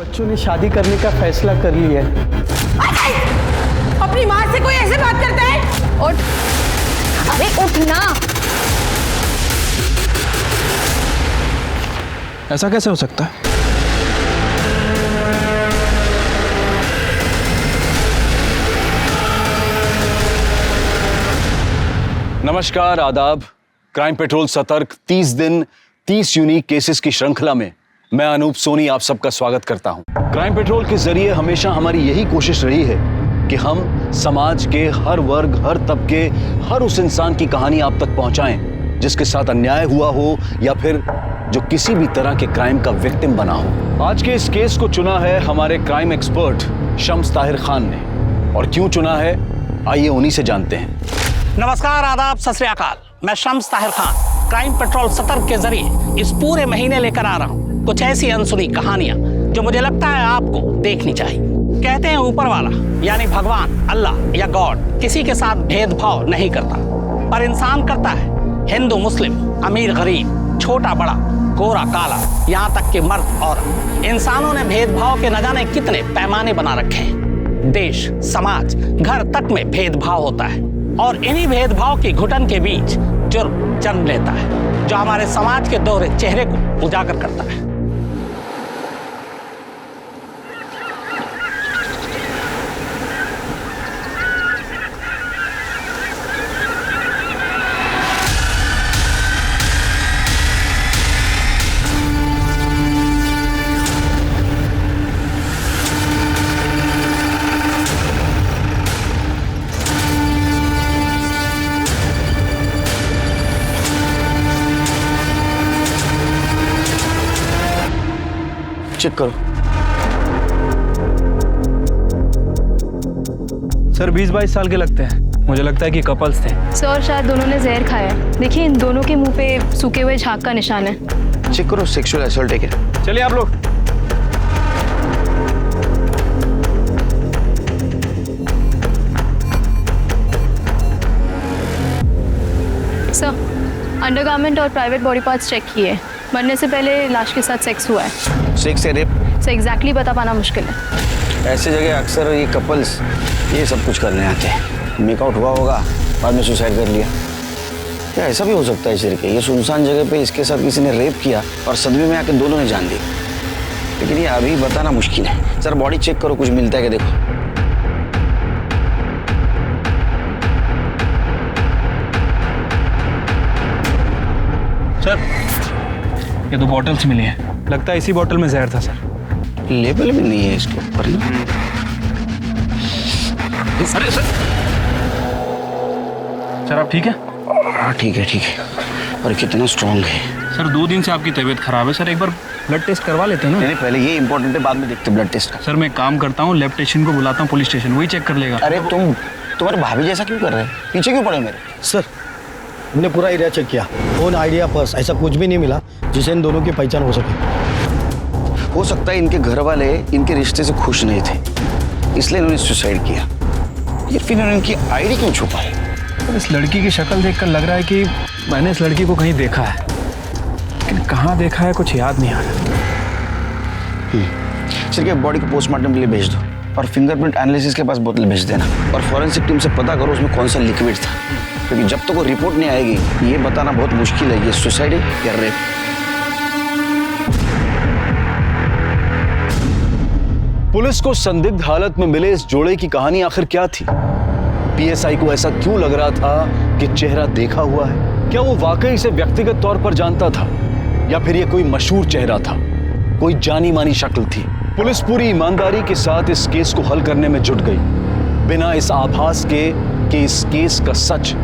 बच्चों ने शादी करने का फैसला कर लिया है। अपनी माँ से कोई ऐसे बात करता है? उठ, अरे उठ ना। ऐसा कैसे हो सकता है? नमस्कार, आदाब। क्राइम पेट्रोल सतर्क 30 दिन 30 यूनिक केसेस की श्रृंखला में मैं अनूप सोनी आप सबका स्वागत करता हूं। क्राइम पेट्रोल के जरिए हमेशा हमारी यही कोशिश रही है कि हम समाज के हर वर्ग, हर तबके, हर उस इंसान की कहानी आप तक पहुंचाएं जिसके साथ अन्याय हुआ हो या फिर जो किसी भी तरह के क्राइम का विक्टिम बना हो। आज के इस केस को चुना है हमारे क्राइम एक्सपर्ट शम्स ताहिर खान ने। और क्यों चुना है, आइए उन्हीं से जानते हैं। नमस्कार, आदाब, सत श्री अकाल। मैं शम्स ताहिर खान क्राइम पेट्रोल सतर्क के जरिए इस पूरे महीने लेकर आ रहा हूँ कुछ ऐसी अनसुनी कहानियां जो मुझे लगता है आपको देखनी चाहिए। कहते हैं ऊपर वाला यानी भगवान, अल्लाह या गॉड किसी के साथ भेदभाव नहीं करता, पर इंसान करता है। हिंदू, मुस्लिम, अमीर, गरीब, छोटा बड़ा, गोरा काला, यहाँ तक कि मर्द औरत, इंसानों ने भेदभाव के न जाने कितने पैमाने बना रखे हैं। देश, समाज, घर तक में भेदभाव होता है और इन्हीं भेदभाव की घुटन के बीच जुर्म जन्म लेता है जो हमारे समाज के दोहरे चेहरे को उजागर करता है। चेक करो। सर 20-22 साल के लगते हैं। मुझे लगता है कि कपल्स थे। सर शायद दोनों ने जहर खाया है। देखिए इन दोनों के मुंह पे सूखे हुए झाग का निशान है। चेक करो, सेक्सुअल असॉल्ट है। चलिए आप लोग। सर अंडरगारमेंट और प्राइवेट बॉडी पार्ट्स चेक किए। मरने से पहले लाश के साथ सेक्स हुआ है। सेक्स या रेप? सर एग्जैक्टली बता पाना मुश्किल है। ऐसे जगह अक्सर ये कपल्स ये सब कुछ करने आते हैं। मेकआउट हुआ होगा, बाद में सुसाइड कर लिया। क्या ऐसा भी हो सकता है सिर के? ये सुनसान जगह पे इसके साथ किसी ने रेप किया और सदमे में आके दोनों ने जान दी। लेकिन ये अभी बताना मुश्किल है। सर बॉडी चेक करो, कुछ मिलता है क्या देखो। सर ये 2 बॉटल्स मिली हैं। लगता है इसी बॉटल में जहर था सर। लेबल भी नहीं है इसके ऊपर ना। अरे सर आप ठीक है? हाँ ठीक है ठीक है। और कितना स्ट्रॉन्ग है सर। 2 दिन से आपकी तबीयत खराब है सर, एक बार ब्लड टेस्ट करवा लेते हैं ना। नहीं पहले ये इंपॉर्टेंट है, बाद में देखते ब्लड टेस्ट का। सर मैं एक काम करता हूँ, लैब टेक्नीशियन को बुलाता हूँ पुलिस स्टेशन, वही चेक कर लेगा। अरे तुम्हारे भाभी जैसा क्यों कर रहे हैं? पीछे क्यों पड़े मेरे? सर हमने पूरा एरिया चेक किया, फोन, आइडिया, पर्स, ऐसा कुछ भी नहीं मिला जिससे इन दोनों की पहचान हो सके। हो सकता है इनके घर वाले इनके रिश्ते से खुश नहीं थे, इसलिए इन्होंने सुसाइड किया। ये फिर इन्होंने इनकी आईडी क्यों छुपाई? तो इस लड़की की शक्ल देखकर लग रहा है कि मैंने इस लड़की को कहीं देखा है, लेकिन कहाँ देखा है कुछ याद नहीं आ रहा। सिर्फ बॉडी को पोस्टमार्टम के लिए भेज दो और फिंगरप्रिंट एनालिसिस के पास बोतल भेज देना और फॉरेंसिक टीम से पता करो उसमें कौन सा लिक्विड था, क्योंकि जब तक वो रिपोर्ट नहीं आएगी ये बताना बहुत मुश्किल है ये सुसाइड है या रेप। पुलिस को संदिग्ध हालत में मिले इस जोड़े की कहानी आखिर क्या थी? पीएसआई को ऐसा क्यों लग रहा था कि चेहरा देखा हुआ है? क्या वो वाकई इसे व्यक्तिगत तौर पर जानता था या फिर ये कोई मशहूर चेहरा था, कोई जानी मानी शक्ल थी? पुलिस पूरी ईमानदारी के साथ इस केस को हल करने में जुट गई, बिना इस आभास के कि इस केस का सच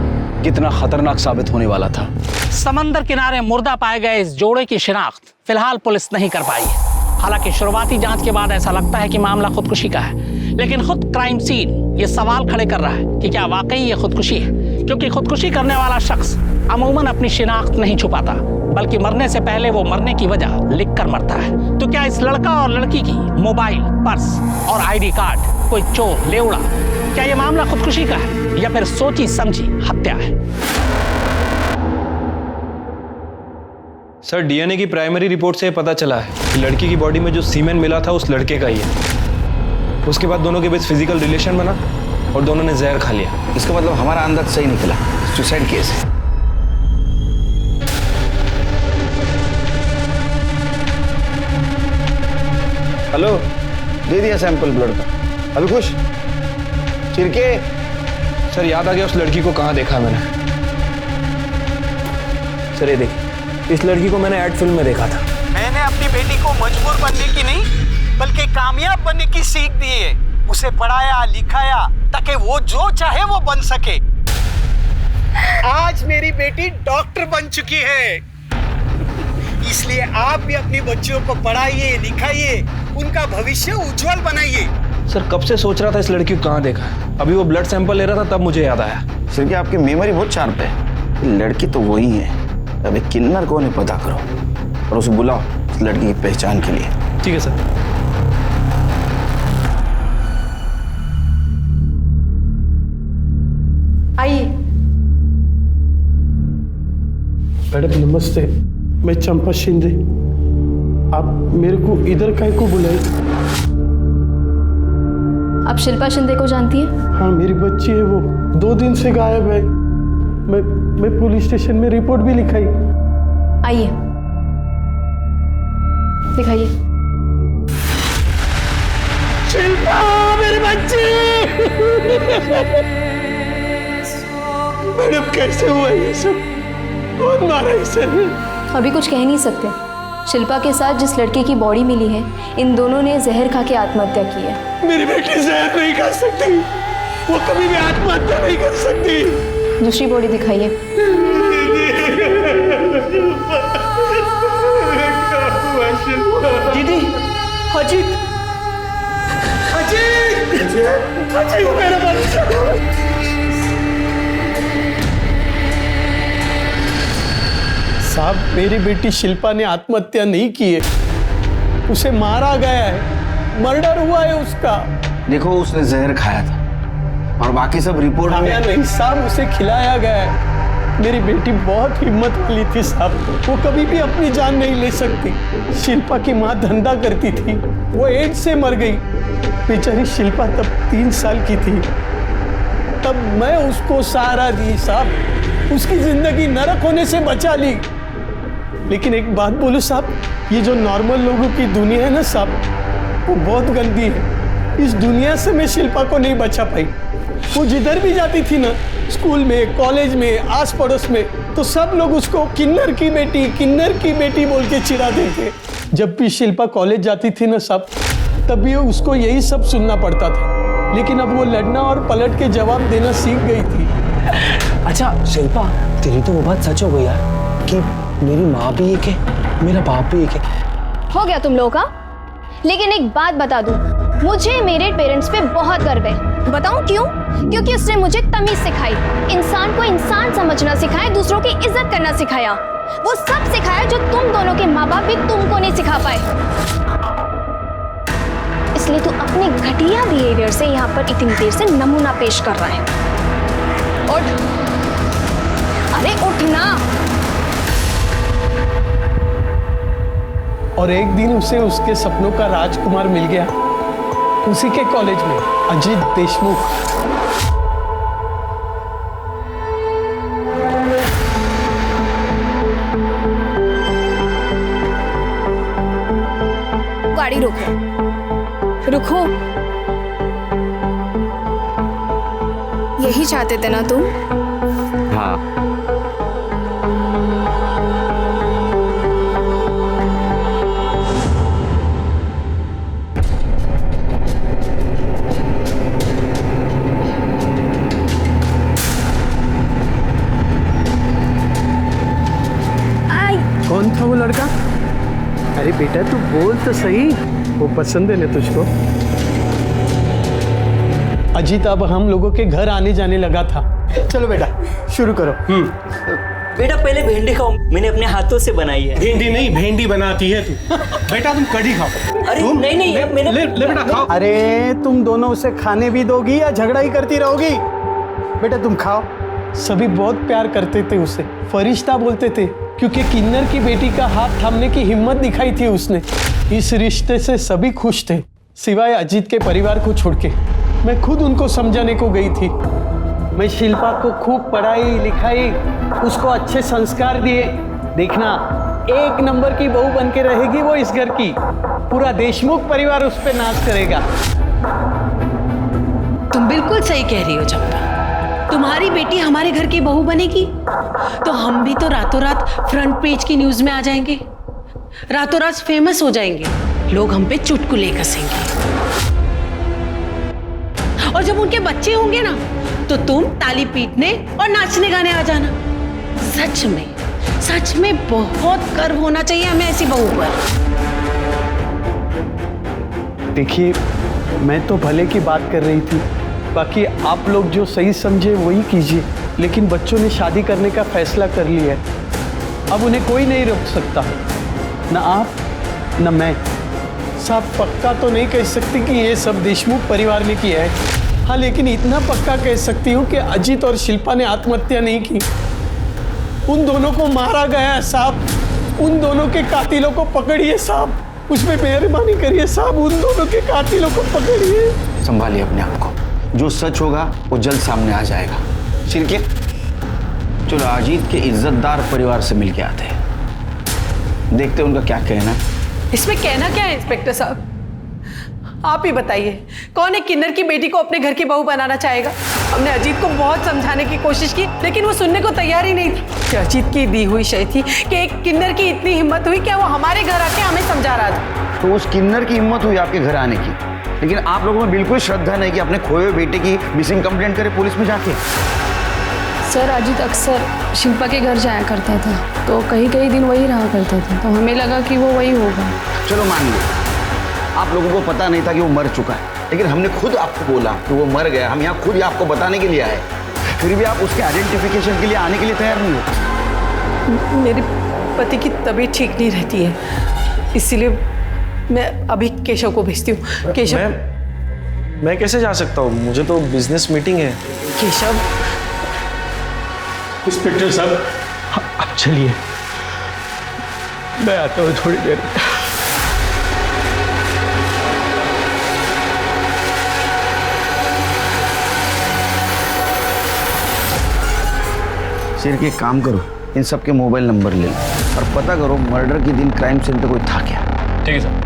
कितना खतरनाक साबित होने वाला था। समंदर किनारे मुर्दा पाए गए इस जोड़े की शिनाख्त फिलहाल पुलिस नहीं कर पाई है। हालांकि शुरुआती जांच के बाद ऐसा लगता है कि मामला खुदकुशी का है, लेकिन खुद क्राइम सीन ये सवाल खड़े कर रहा है कि क्या वाकई ये खुदकुशी है, क्योंकि खुदकुशी करने वाला शख्स अमूमन अपनी शिनाख्त नहीं छुपाता, बल्कि मरने से पहले वो मरने की वजह लिख कर मरता है। तो क्या इस लड़का और लड़की की मोबाइल, पर्स और आईडी कार्ड कोई चोर लेवड़ा, क्या ये मामला खुदकुशी का है या फिर सोची समझी हत्या है? सर डीएनए की प्राइमरी रिपोर्ट से पता चला है कि लड़की की बॉडी में जो सीमेन मिला था उस लड़के का ही है। उसके बाद दोनों के बीच फिजिकल रिलेशन बना और दोनों ने जहर खा लिया। इसका मतलब हमारा अंदाज सही निकला, सुसाइड केस है। हेलो, दे दिया सैंपल ब्लड का। अभी खुश चिरके। सर याद आ गया उस लड़की को कहाँ देखा मैंने। सर ये देखिए, इस लड़की को मैंने एड फिल्म में देखा था। मैंने अपनी बेटी को मजबूर बनने की नहीं बल्कि कामयाब बनने की सीख दी है। उसे पढ़ाया लिखाया ताकि वो जो चाहे वो बन सके। आज मेरी बेटी डॉक्टर बन चुकी है। इसलिए आप भी अपनी बच्चियों को पढ़ाइए लिखाइए, उनका भविष्य उज्जवल बनाइए। सर कब से सोच रहा था इस लड़की को कहाँ देखा है। अभी वो ब्लड सैंपल ले रहा था तब मुझे याद आया। सिर्फ आपकी मेमोरी बहुत शार्प है। लड़की तो वही है। अभी किन्नर कौन है पता करो और उसे बुलाओ इस लड़की की पहचान के लिए। ठीक है सर। आइए। मैडम नमस्ते, मैं चंपा शिंदे। आप मेरे को इधर काहे को बुलाए? आप शिल्पा शिंदे को जानती हैं? हाँ, मेरी बच्ची है, वो 2 दिन से गायब है। मैं पुलिस स्टेशन में रिपोर्ट भी लिखाई। आइए दिखाइए। शिल्पा मेरी बच्ची। मैडम कैसे हुआ ये सब? कौन मारा इसे? अभी कुछ कह नहीं सकते। शिल्पा के साथ जिस लड़के की बॉडी मिली है, इन दोनों ने जहर खा के आत्महत्या की है। मेरी बेटी जहर नहीं खा सकती, वो कभी भी आत्महत्या नहीं कर सकती। दूसरी बॉडी दिखाइए। दीदी, अजीत, मेरा बच्चा। साहब, मेरी बेटी शिल्पा ने आत्महत्या नहीं की है, उसे मारा गया है, मर्डर हुआ है उसका। देखो उसने जहर खाया था और बाकी सब रिपोर्ट खाया नहीं साहब, उसे खिलाया गया है। मेरी बेटी बहुत हिम्मत वाली थी साहब, वो कभी भी अपनी जान नहीं ले सकती। शिल्पा की माँ धंधा करती थी, वो एड्स से मर गई। बेचारी शिल्पा तब 3 साल की थी, तब मैं उसको सहारा दी साहब, उसकी जिंदगी नरक होने से बचा ली। लेकिन एक बात बोलूं साहब, ये जो नॉर्मल लोगों की दुनिया है ना साहब, वो बहुत गंदी है। इस दुनिया से मैं शिल्पा को नहीं बचा पाई। वो जिधर भी जाती थी ना, स्कूल में, कॉलेज में, आस पड़ोस में, तो सब लोग उसको किन्नर की बेटी बोल के चिढ़ाते थे। जब भी शिल्पा कॉलेज जाती थी ना साहब, तब भी उसको यही सब सुनना पड़ता था। लेकिन अब वो लड़ना और पलट के जवाब देना सीख गई थी। अच्छा शिल्पा, तेरी तो वो बात सच हो गई यार कि मेरी माँ भी एक है, मेरा बाप भी एक है। हो गया तुम लोगों का। लेकिन एक बात बता दूं, मुझे मेरे पेरेंट्स पे बहुत गर्व है। बताऊं क्यों? क्योंकि उसने मुझे तमीज सिखाई, इंसान को इंसान समझना सिखाया, दूसरों की इज्जत करना सिखाया। वो सब सिखाया जो तुम दोनों के माँ बाप भी तुमको नहीं सिखा पाए। इसलिए तू अपने घटिया बिहेवियर से यहाँ पर इतनी देर से नमूना पेश कर रहा है। उठ, अरे उठना। और एक दिन उसे उसके सपनों का राजकुमार मिल गया, उसी के कॉलेज में, अजीत देशमुख। गाड़ी रोको, रुको। यही चाहते थे ना तुम? हाँ। कौन था वो लड़का? अरे बेटा तू बोल तो सही, वो पसंद है ना तुझको? अजीत अब हम लोगों के घर आने जाने लगा था। चलो बेटा शुरू करो। बेटा पहले भिंडी खाओ, मैंने अपने हाथों से बनाई है। भिंडी नहीं, भेंडी बनाती है तू। बेटा तुम कढ़ी खाओ। अरे नहीं मैंने ले बेटा खाओ। अरे तुम दोनों उसे खाने भी दोगी या झगड़ा ही करती रहोगी? बेटा तुम खाओ। सभी बहुत प्यार करते थे उसे, फरिश्ता बोलते थे। क्योंकि किन्नर की बेटी का हाथ थामने की हिम्मत दिखाई थी उसने। इस रिश्ते से सभी खुश थे सिवाय अजीत के परिवार को छोड़ के। मैं खुद उनको समझाने को गई थी। मैं शिल्पा को खूब पढ़ाई लिखाई, उसको अच्छे संस्कार दिए। देखना, एक नंबर की बहू बन के रहेगी वो इस घर की। पूरा देशमुख परिवार उस पर नाच करेगा। तुम बिल्कुल सही कह रही हो चंपा। तुम्हारी बेटी हमारे घर की बहू बनेगी तो हम भी तो रातों रात फ्रंट पेज की न्यूज में आ जाएंगे, रातों रात फेमस हो जाएंगे, लोग हम पे चुटकुले कसेंगे। और जब उनके बच्चे होंगे ना तो तुम ताली पीटने और नाचने गाने आ जाना। सच में बहुत गर्व होना चाहिए हमें ऐसी बहू पर। देखिए, मैं तो भले की बात कर रही थी, बाकी आप लोग जो सही समझे वही कीजिए। लेकिन बच्चों ने शादी करने का फैसला कर लिया है, अब उन्हें कोई नहीं रोक सकता, न आप न मैं। साहब, पक्का तो नहीं कह सकती कि ये सब देशमुख परिवार ने किया है। हाँ, लेकिन इतना पक्का कह सकती हूँ कि अजीत और शिल्पा ने आत्महत्या नहीं की। उन दोनों को मारा गया है साहब। उन दोनों के कातिलों को पकड़िए साहब, उसमें मेहरबानी करिए साहब, उन दोनों के कातिलों को पकड़िए। संभालिए अपने आप को, जो सच होगा वो जल्द सामने आ जाएगा। शिरके, चलो अजीत के इज्जतदार परिवार से मिलके आते हैं, देखते हैं उनका क्या कहना है। इसमें कहना क्या है इंस्पेक्टर साहब? आप ही बताइए, कौन एक किन्नर की बेटी को अपने घर की बहू बनाना चाहेगा? हमने अजीत को बहुत समझाने की कोशिश की, लेकिन वो सुनने को तैयार ही नहीं था। कि अजीत की दी हुई शय थी कि एक किन्नर की इतनी हिम्मत हुई क्या वो हमारे घर आके हमें समझा रहा था। तो उस किन्नर की हिम्मत हुई आपके घर आने की, लेकिन आप लोगों में बिल्कुल श्रद्धा नहीं कि अपने खोए हुए बेटे की मिसिंग कंप्लेंट करे पुलिस में जाके। सर, अजीत अक्सर शिल्पा के घर जाया करता था, तो कहीं कहीं दिन वही रहा करता था, तो हमें लगा कि वो वही होगा। चलो मान लो आप लोगों को पता नहीं था कि वो मर चुका है, लेकिन हमने खुद आपको बोला कि वो मर गया। हम यहाँ खुद ही आपको बताने के लिए आए, फिर भी आप उसके आइडेंटिफिकेशन के लिए आने के लिए तैयार नहीं हो। मेरे पति की तबीयत ठीक नहीं रहती है, इसीलिए मैं अभी केशव को भेजती हूँ। केशव, मैं कैसे जा सकता हूँ? मुझे तो बिजनेस मीटिंग है। केशव। इंस्पेक्टर साहब, अब चलिए, मैं आता हूँ थोड़ी देर। सिर के काम करो, इन सब के मोबाइल नंबर ले लो और पता करो मर्डर के दिन क्राइम सीन पे कोई था क्या। ठीक है सर।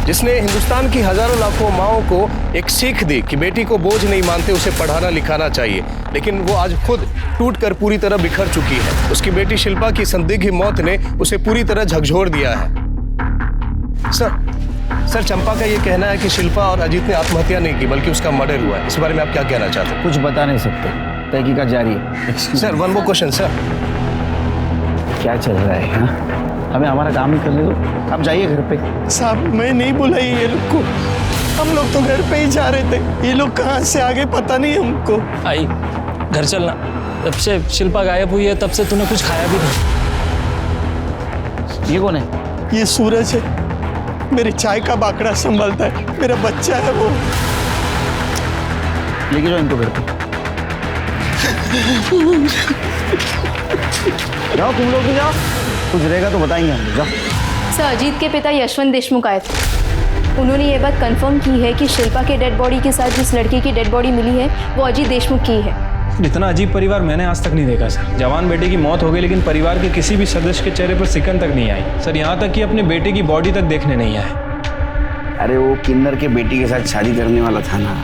जिसने हिंदुस्तान की हजारों लाखों माओं को एक सीख दी कि बेटी को बोझ नहीं मानते, उसे पढ़ाना लिखाना चाहिए, लेकिन वो आज खुद टूटकर पूरी तरह बिखर चुकी है। उसकी बेटी शिल्पा की संदिग्ध मौत ने उसे पूरी तरह झकझोर दिया है। सर, चंपा का ये कहना है कि शिल्पा और अजीत ने आत्महत्या नहीं की बल्कि उसका मर्डर हुआ है। इस बारे में आप क्या कहना चाहते हैं? कुछ बता नहीं सकते, तहकीकात जारी है। Sir, one more question sir. क्या चल रहा है? हाँ, हमें हमारा काम ही करने दो, आप जाइए घर पे। साहब, मैं नहीं बुलाई ये लोग को, हम लोग तो घर पे ही जा रहे थे। ये लोग कहाँ से आगे पता नहीं हमको। आई, घर चलना। जब से शिल्पा गायब हुई है तब से तूने कुछ खाया भी नहीं। ये कौन है? ये सूरज है, मेरे चाय का बाकड़ा संभालता है, मेरा बच्चा है वो। लेके जाओ इनको घर पे। जाओ तुम लोग भी जाओ, कुछ रहेगा तो बताएंगे हम। जाओ। सर, अजीत के पिता यशवंत देशमुख आए थे। उन्होंने ये बात कंफर्म की है कि शिल्पा के डेड बॉडी के साथ जिस लड़की की डेड बॉडी मिली है वो अजीत देशमुख की है। इतना अजीब परिवार मैंने आज तक नहीं देखा सर। जवान बेटे की मौत हो गई, लेकिन परिवार के किसी भी सदस्य के चेहरे पर सिकन तक नहीं आई सर। यहाँ तक कि अपने बेटे की बॉडी तक देखने नहीं आए। अरे वो किन्नर के बेटी के साथ शादी करने वाला था ना,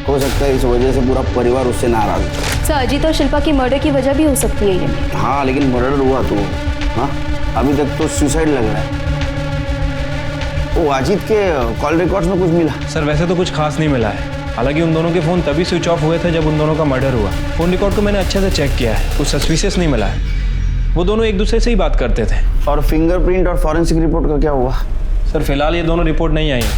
हो सकता है इस वजह से पूरा परिवार उससे नाराज हो। सर, अजीत और शिल्पा की मर्डर की वजह भी हो सकती है ये। हाँ, लेकिन मर्डर हुआ तो हाँ, अभी तक तो सुसाइड लग रहा है। वो अजीत के कॉल रिकॉर्ड्स में कुछ मिला? सर, वैसे तो कुछ खास नहीं मिला है। हालांकि उन दोनों के फ़ोन तभी स्विच ऑफ हुए थे जब उन दोनों का मर्डर हुआ। फ़ोन रिकॉर्ड को मैंने अच्छे से चेक किया है, कुछ सस्पिशियस नहीं मिला है। वो दोनों एक दूसरे से ही बात करते थे। और फिंगरप्रिंट और फॉरेंसिक रिपोर्ट का क्या हुआ? सर, फिलहाल ये दोनों रिपोर्ट नहीं आई है।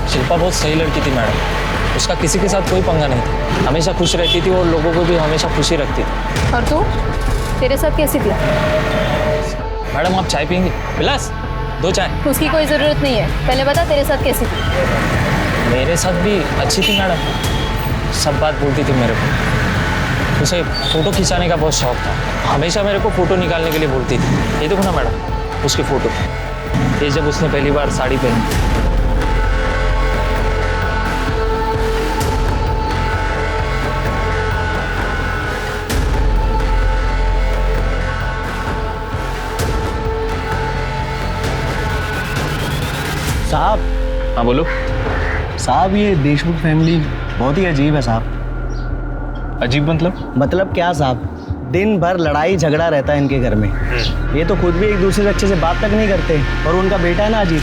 शिल्पा बहुत सही लड़की थी मैडम, उसका किसी के साथ कोई पंगा नहीं था, हमेशा खुश रहती थी और लोगों को भी हमेशा खुशी रखती थी। और तू, तेरे साथ कैसी थी? मैडम, आप चाय पियेंगे? विलास, 2 चाय। उसकी कोई ज़रूरत नहीं है, पहले बता तेरे साथ कैसी थी? मेरे साथ भी अच्छी थी मैडम, सब बात बोलती थी मेरे को, उसे फ़ोटो खिंचाने का बहुत शौक था। हमेशा मेरे को फ़ोटो निकालने के लिए बोलती थी। ये देखो ना मैडम, उसकी फ़ोटो, ये जब उसने पहली बार साड़ी पहनी। साहब। हाँ बोलो। साहब ये देशमुख फैमिली बहुत ही अजीब है साहब। अजीब मतलब क्या साहब, दिन भर लड़ाई झगड़ा रहता है इनके घर में। ये तो खुद भी एक दूसरे से अच्छे से बात तक नहीं करते। और उनका बेटा है ना अजीब,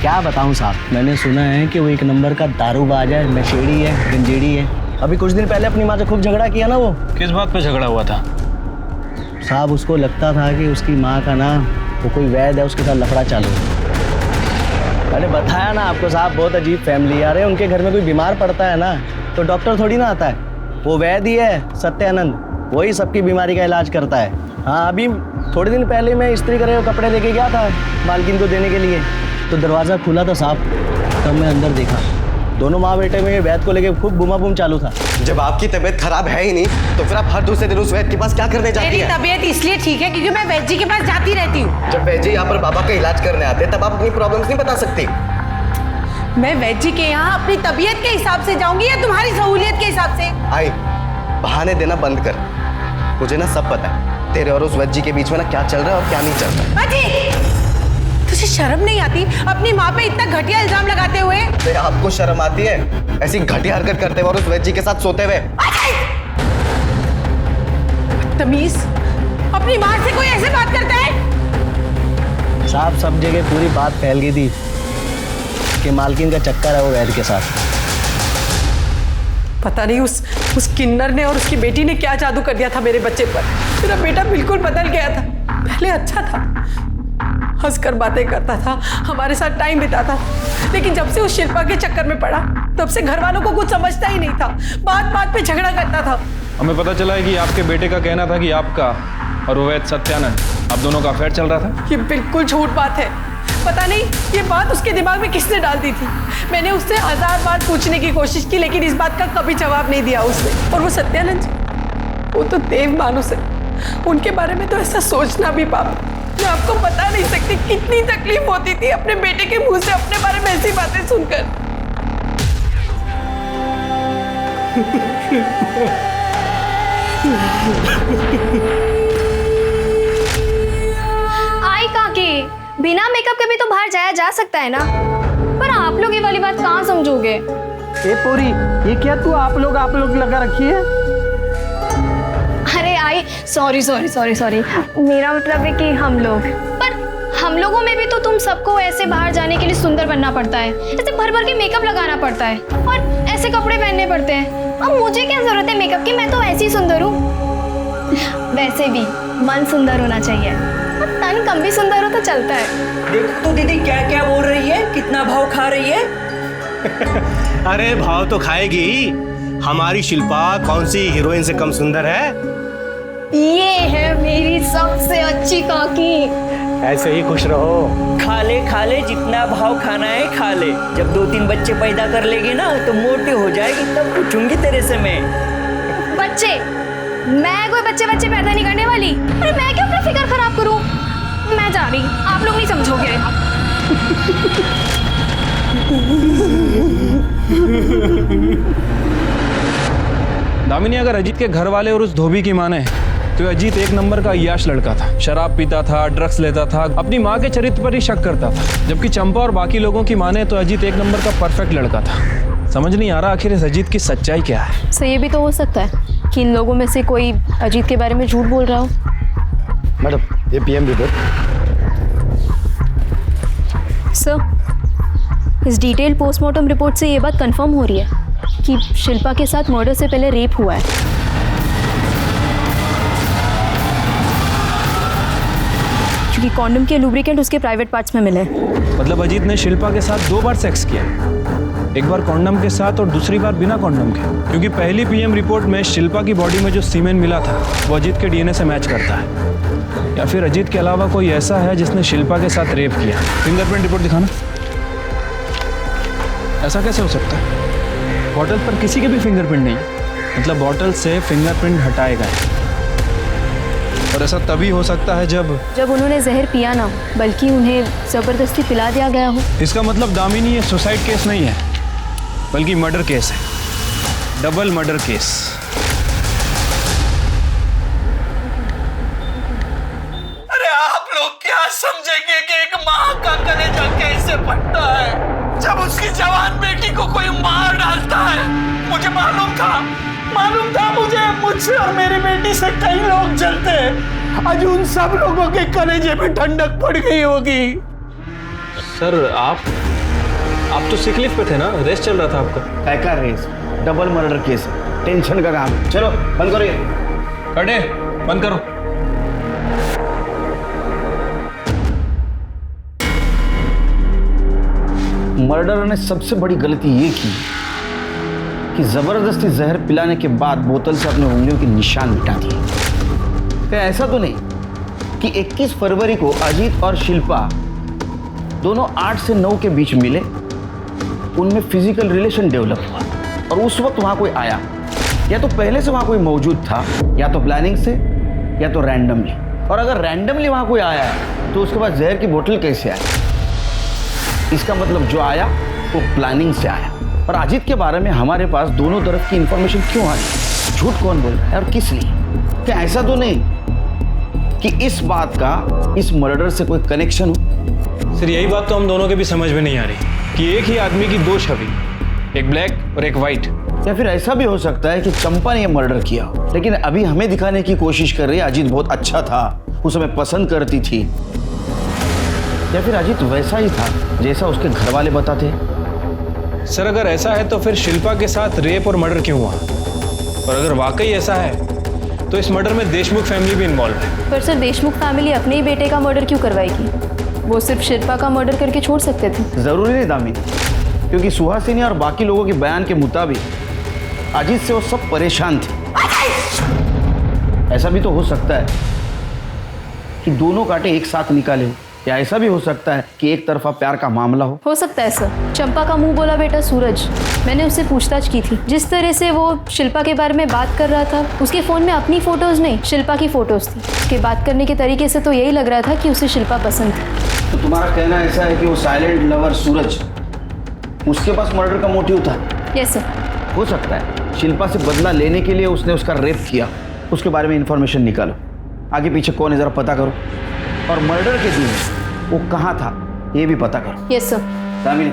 क्या बताऊं साहब, मैंने सुना है कि वो एक नंबर का दारूबाज है, नशेड़ी है, गंजेड़ी है। अभी कुछ दिन पहले अपनी माँ से खूब झगड़ा किया ना वो। किस बात पे झगड़ा हुआ था? साहब उसको लगता था कि उसकी माँ का ना वो कोई वैद है, उसके साथ लफड़ा चालू है। मैंने बताया ना आपको साहब, बहुत अजीब फैमिली। अरे उनके घर में कोई बीमार पड़ता है ना तो डॉक्टर थोड़ी ना आता है, वो वैद्य ही है सत्यानंद, वही सबकी बीमारी का इलाज करता है। हाँ अभी थोड़े दिन पहले मैं इस्त्री करे हुए कपड़े लेके गया था मालकिन को देने के लिए, तो दरवाज़ा खुला था साहब, तब मैं अंदर देखा दोनों माँ बेटे में वैद्य को लेके खूब बुमा बुम चालू था। जब आपकी तबीयत खराब है ही नहीं तो फिर आप हर दूसरे दिन उस वैद्य के पास क्या करने जाती मेरी हैं? तबीयत इसलिए ठीक है क्योंकि मैं वैद्य जी के पास जाती रहती हूँ। जब वैद्य जी यहाँ पर बाबा का इलाज करने आते हैं तब आप अपनी प्रॉब्लम्स नहीं बता सकती। मैं वैद्य जी के यहाँ अपनी तबीयत के हिसाब से जाऊंगी या तुम्हारी सहूलियत के हिसाब से? आई बहाने देना बंद कर, मुझे ना सब पता है तेरे और उस वैद्य जी के बीच में ना क्या चल रहा है और क्या नहीं चल रहा है। तुझे शर्म नहीं आती अपनी माँ पे इतना घटिया इल्जाम लगाते हुए? तो आपको शर्म आती है ऐसी घटिया हरकत करते हुए और उस वैद्य जी के साथ सोते हुए? तमीज, अपनी माँ से कोई ऐसे बात करता है? साहब सब जगह पूरी बात फैल गई थी कि मालकिन का चक्कर है वो वैद्य के साथ। पता नहीं उस किन्नर ने और उसकी बेटी ने क्या जादू कर दिया था मेरे बच्चे पर। मेरा बेटा बिल्कुल बदल गया था, पहले अच्छा था, हंसकर बातें करता था, हमारे साथ टाइम बिताता, लेकिन जब से उस शिल्पा के चक्कर में पड़ा तब से घर वालों को कुछ समझता ही नहीं था, बात बात पे झगड़ा करता था। हमें पता चला है कि आपके बेटे का कहना था कि आपका और वैद्य सत्यानंद, आप दोनों का अफेयर चल रहा था। ये बिल्कुल झूठ बात है। पता नहीं ये बात उसके दिमाग में किसने डाल दी थी। मैंने उससे 1000 बार पूछने की कोशिश की लेकिन इस बात का कभी जवाब नहीं दिया उसने। और वो सत्यानंद जी, वो तो देव मानुस है, उनके बारे में तो ऐसा सोचना भी पाप। मैं आपको बता नहीं सकती कितनी तकलीफ होती थी अपने बेटे के मुंह से अपने बारे में ऐसी बातें सुनकर। आई काकी, बिना मेकअप के भी तो बाहर जाया जा सकता है ना, पर आप लोग ये वाली बात कहाँ समझोगे? ए पोरी, ये क्या तू आप लोग लगा रखी है? अरे आई सॉरी, मेरा मतलब है कि हम लोग, पर हम लोगों में भी तो तुम सबको ऐसे बाहर जाने के लिए सुंदर बनना पड़ता है, ऐसे भर भर के मेकअप लगाना पड़ता है और ऐसे कपड़े पहनने पड़ते हैं। अब मुझे क्या जरूरत है मेकअप की, मैं तो ऐसी सुंदर हूँ। वैसे भी मन सुंदर होना चाहिए, अब तन कम भी सुंदर हो तो चलता है। देखो तो दीदी क्या क्या बोल रही है, कितना भाव खा रही है। अरे भाव तो खाएगी, हमारी शिल्पा कौन सी हीरोइन से कम सुंदर है? ये है मेरी सबसे अच्छी काकी। ऐसे ही खुश रहो। खा ले जितना भाव खाना है खा ले, जब 2-3 बच्चे पैदा कर लेगी ना तो मोटी हो जाएगी, तब पूछूंगी तेरे से मैं। बच्चे? मैं कोई बच्चे पैदा नहीं करने वाली। अरे मैं क्यों अपना फिक्र खराब करूं? मैं जा रही, आप लोग नहीं समझोगे। दामिनी, अगर अजीत के घर वाले और उस धोबी की माने तो अजीत एक नंबर का अय्याश लड़का था, शराब पीता था, ड्रग्स लेता था, अपनी माँ के चरित्र पर ही शक करता था। जबकि चंपा और बाकी लोगों की माने तो अजीत एक नंबर का परफेक्ट लड़का था। समझ नहीं आ रहा आखिर इस अजीत की सच्चाई क्या है। सो ये भी तो हो सकता है कि इन लोगों में से कोई अजीत के बारे में झूठ बोल रहा हो। मैडम, ये पीएम रिपोर्ट। सर, इस डिटेल पोस्टमार्टम रिपोर्ट से ये बात कंफर्म हो रही है कि शिल्पा के साथ मर्डर से पहले रेप हुआ है। क्योंकि कॉन्डम के लुब्रिकेंट उसके प्राइवेट पार्ट्स में मिले। मतलब अजीत ने शिल्पा के साथ 2 बार सेक्स किया, एक बार कॉन्डम के साथ और दूसरी बार बिना कॉन्डम के। क्योंकि पहली पीएम रिपोर्ट में शिल्पा की बॉडी में जो सीमेन मिला था वो अजीत के डीएनए से मैच करता है। या फिर अजीत के अलावा कोई ऐसा है जिसने शिल्पा के साथ रेप किया। फिंगरप्रिंट रिपोर्ट दिखाना। ऐसा कैसे हो सकता है? बॉटल पर किसी के भी फिंगरप्रिंट नहीं। मतलब बॉटल से फिंगरप्रिंट हटाए गए। और ऐसा तभी हो सकता है जब उन्होंने जहर पिया ना हो, बल्कि उन्हें जबरदस्ती पिला दिया गया हो। इसका मतलब दामिनी ये सुसाइड केस नहीं है, बल्कि मर्डर केस है, डबल मर्डर केस। अरे आप लोग क्या समझेंगे कि एक माँ का कलेजा कैसे फटता है जब उसकी जवान बेटी को कोई मार डालता है। मुझे मालूम था मुझसे और मेरी बेटी से कई लोग जलते हैं। आज उन सब लोगों के कलेजे में ठंडक पड़ गई होगी। सर आप तो सिक लीव पे थे ना, रेस्ट चल रहा था आपका। क्या race? Double murder case, tension का काम। चलो बंद करो ये। अरे बंद करो। मर्डर ने सबसे बड़ी गलती ये की कि जबरदस्ती जहर पिलाने के बाद बोतल से अपने उंगलियों के निशान मिटा दिए। क्या ऐसा तो नहीं कि 21 फरवरी को अजीत और शिल्पा दोनों 8 से 9 के बीच मिले, उनमें फिजिकल रिलेशन डेवलप हुआ और उस वक्त वहां कोई आया, या तो पहले से वहां कोई मौजूद था, या तो प्लानिंग से, या तो रैंडमली। और अगर रैंडमली वहां कोई आया है तो उसके बाद जहर की बोतल कैसे आई? इसका मतलब जो आया वो प्लानिंग से आया। और अजीत के बारे में हमारे पास दोनों तरफ की इंफॉर्मेशन क्यों आई? झूठ कौन बोल रहा है और किस लिए? क्या ऐसा तो नहीं कि इस बात का इस मर्डर से कोई कनेक्शन हो? सर यही बात तो हम दोनों के भी समझ में नहीं आ रही कि एक ही आदमी की दो छवि, एक ब्लैक और एक व्हाइट। या फिर ऐसा भी हो सकता है कि चंपा ने यह मर्डर किया, लेकिन अभी हमें दिखाने की कोशिश कर रही है अजीत बहुत अच्छा था, उसे हमें पसंद करती थी। या फिर अजीत वैसा ही था जैसा उसके घर वाले बताते। सर अगर ऐसा है तो फिर शिल्पा के साथ रेप और मर्डर क्यों हुआ? और अगर वाकई ऐसा है तो इस मर्डर में देशमुख फैमिली भी इन्वॉल्व है। पर सर देशमुख फैमिली अपने ही बेटे का मर्डर क्यों करवाएगी? वो सिर्फ शिल्पा का मर्डर करके छोड़ सकते थे। जरूरी नहीं दामिनी, क्योंकि सुहासिनी और बाकी लोगों के बयान के मुताबिक अजीत से वो सब परेशान थे। ऐसा भी तो हो सकता है कि दोनों कांटे एक साथ निकाले हो, या ऐसा भी हो सकता है कि एक तरफा प्यार का मामला हो सकता है सर। चंपा का मुंह बोला बेटा सूरज, मैंने उससे पूछताछ की थी। जिस तरह से वो शिल्पा के बारे में बात कर रहा था, उसके फोन में अपनी फोटोज नहीं शिल्पा की फोटोज थी। उसके बात करने के तरीके से तो यही लग रहा था कि उसे शिल्पा पसंद थी। तो तुम्हारा कहना ऐसा है कि वो साइलेंट लवर सूरज, उसके पास मर्डर का मोटिव था? Yes sir. हो सकता है शिल्पा से बदला लेने के लिए उसने उसका रेप किया। उसके बारे में इंफॉर्मेशन निकालो, आगे पीछे कौन है जरा पता करो, और मर्डर के दिन वो कहाँ था ये भी पता करो। Yes sir. दामिनी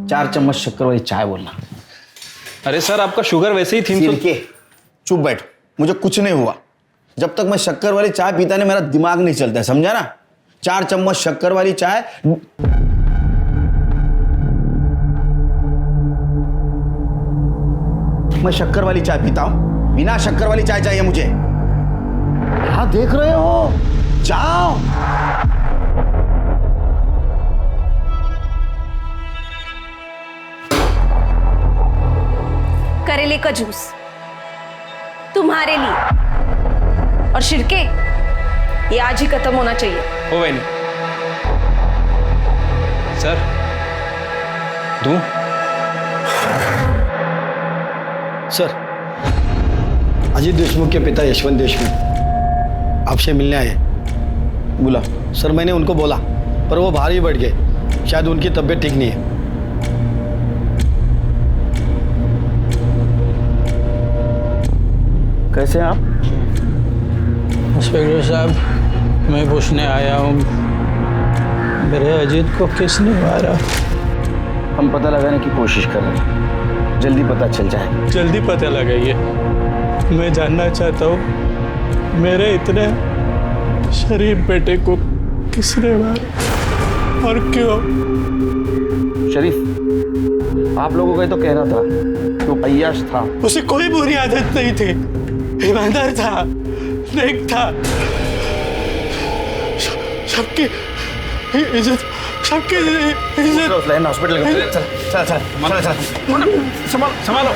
4 चम्मच शक्कर वाली चाय बोलना। अरे सर आपका शुगर वैसे ही थी। के चुप बैठ, मुझे कुछ नहीं हुआ। जब तक मैं शक्कर वाली चाय पीता नहीं मेरा दिमाग नहीं चलता है, समझा ना? 4 चम्मच शक्कर वाली चाय। मैं शक्कर वाली चाय पीता हूं, बिना शक्कर वाली चाय चाहिए मुझे। क्या देख रहे हो? जाओ। करेले का जूस तुम्हारे लिए, और शिरके ये आज ही खत्म होना चाहिए। हो गई नहीं सर, दूं? सर अजीत देशमुख के पिता यशवंत देशमुख आपसे मिलने आए। बोला सर, मैंने उनको बोला पर वो बाहर ही बैठ गए, शायद उनकी तबीयत ठीक नहीं है। कैसे आप? इंस्पेक्टर साहब, मैं पूछने आया हूँ मेरे अजीत को किसने मारा? हम पता लगाने की कोशिश कर रहे हैं, जल्दी पता चल जाए। जल्दी पता लगाइए। मैं जानना चाहता हूँ मेरे इतने शरीफ बेटे को किसने मारा और क्यों? शरीफ, आप लोगों का तो कहना था कि वो अय्याश था। उसे कोई बुरी आदत नहीं थी, ईमानदार था, नेक था, सबकी इज्जत, सबकी इज्जत। हॉस्पिटल संभालो।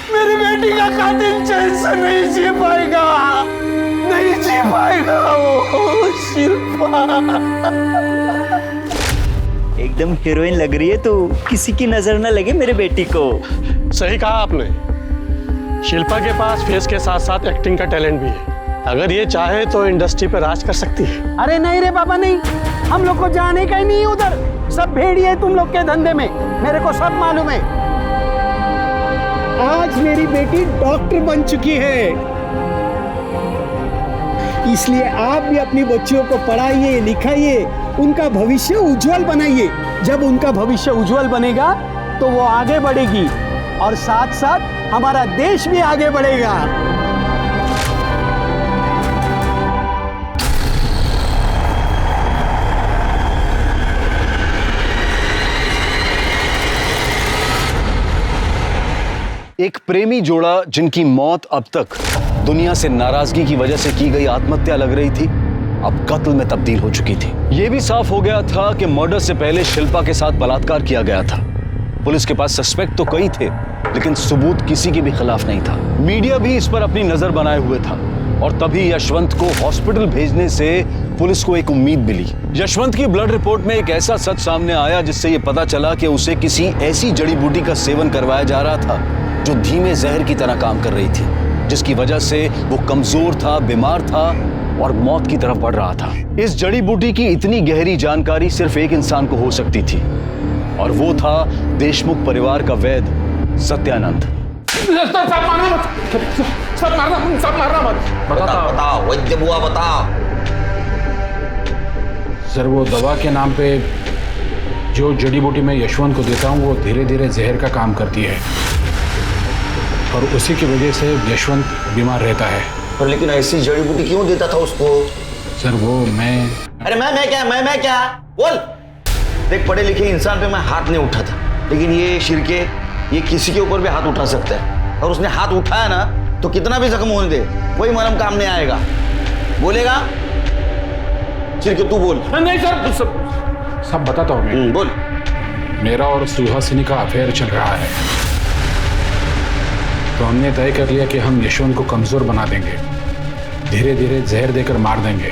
मेरी बेटी का कातिल चैन से नहीं जी पाएगा, नहीं जी पाएगा वो शिल्पा। एकदम हीरोइन लग रही है तू, किसी की नजर ना लगे मेरे बेटी को। सही कहा आपने, शिल्पा के पास फेस के साथ साथ एक्टिंग का टैलेंट भी है। अगर ये चाहे तो इंडस्ट्री पे राज कर सकती है। अरे नहीं रे बाबा नहीं, हम लोग को जाने का ही नहीं है उधर। सब भेड़िए तुम लोग के धंधे में, मेरे को सब मालूम है। आज मेरी बेटी डॉक्टर बन चुकी है, इसलिए आप भी अपनी बच्चियों को पढ़ाइए लिखाइए, उनका भविष्य उज्जवल बनाइए। जब उनका भविष्य उज्जवल बनेगा तो वो आगे बढ़ेगी और साथ साथ हमारा देश भी आगे बढ़ेगा। एक प्रेमी जोड़ा जिनकी मौत अब तक दुनिया से नाराजगी की वजह से की गई आत्महत्या लग रही थी, अब कत्ल में तब्दील हो चुकी थी। यह भी साफ हो गया था कि मर्डर से पहले शिल्पा के साथ बलात्कार किया गया था। पुलिस के पास सस्पेक्ट तो कई थे, लेकिन सबूत किसी के भी खिलाफ नहीं था। मीडिया भी इस पर अपनी नजर बनाए हुए था और तभी यशवंत को हॉस्पिटल भेजने से पुलिस को एक उम्मीद मिली। यशवंत की ब्लड रिपोर्ट में एक ऐसा सच सामने आया जिससे यह पता चला कि उसे किसी ऐसी जड़ी बूटी का सेवन करवाया जा रहा था जो धीमे जहर की तरह काम कर रही थी, जिसकी वजह से वो कमजोर था, बीमार था और मौत की तरफ बढ़ रहा था। इस जड़ी बूटी की इतनी गहरी जानकारी सिर्फ एक इंसान को हो सकती थी और वो था देशमुख परिवार का वैद्य सत्यानंद। बताओ वैद्य बुआ बताओ। सर वो दवा के नाम पे जो जड़ी बूटी मैं यशवंत को देता हूँ वो धीरे धीरे जहर का काम करती है और उसी की वजह से यशवंत बीमार रहता है। पर लेकिन ऐसी जड़ी बूटी क्यों देता था उसको? सर वो मैं अरे मैं क्या बोल। देख पढ़े लिखे इंसान पे मैं हाथ नहीं उठा था, लेकिन ये शिरके ये किसी के ऊपर भी हाथ उठा सकता है और उसने हाथ उठाया ना तो कितना भी जख्म होने दे कोई मरहम काम नहीं आएगा। बोलेगा शिरके तू बोल। नहीं सर सब बताता हूँ मैं। बोल। मेरा और सुहासिनी का अफेयर चल रहा है, तो हमने तय कर लिया कि हम यशवंत को कमजोर बना देंगे, धीरे धीरे जहर देकर मार देंगे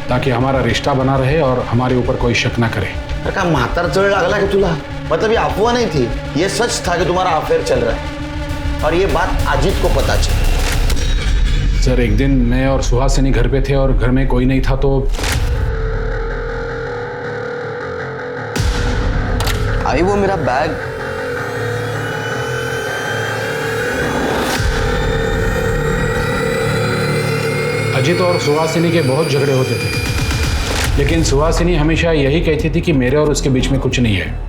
ताकि हमारा रिश्ता बना रहे और हमारे ऊपर कोई शक ना करे। अरे का मातर चढ़ लगला कि तुला? मतलब ये अफवाह नहीं थी, ये सच था कि तुम्हारा अफेयर चल रहा है और ये बात अजीत को पता चली। सर एक दिन मैं और सुहासिनी घर पे थे और घर में कोई नहीं था तो आई वो मेरा बैग। अजीत और सुहासिनी के बहुत झगड़े होते थे, लेकिन सुहासिनी हमेशा यही कहती थी कि मेरे और उसके बीच में कुछ नहीं है।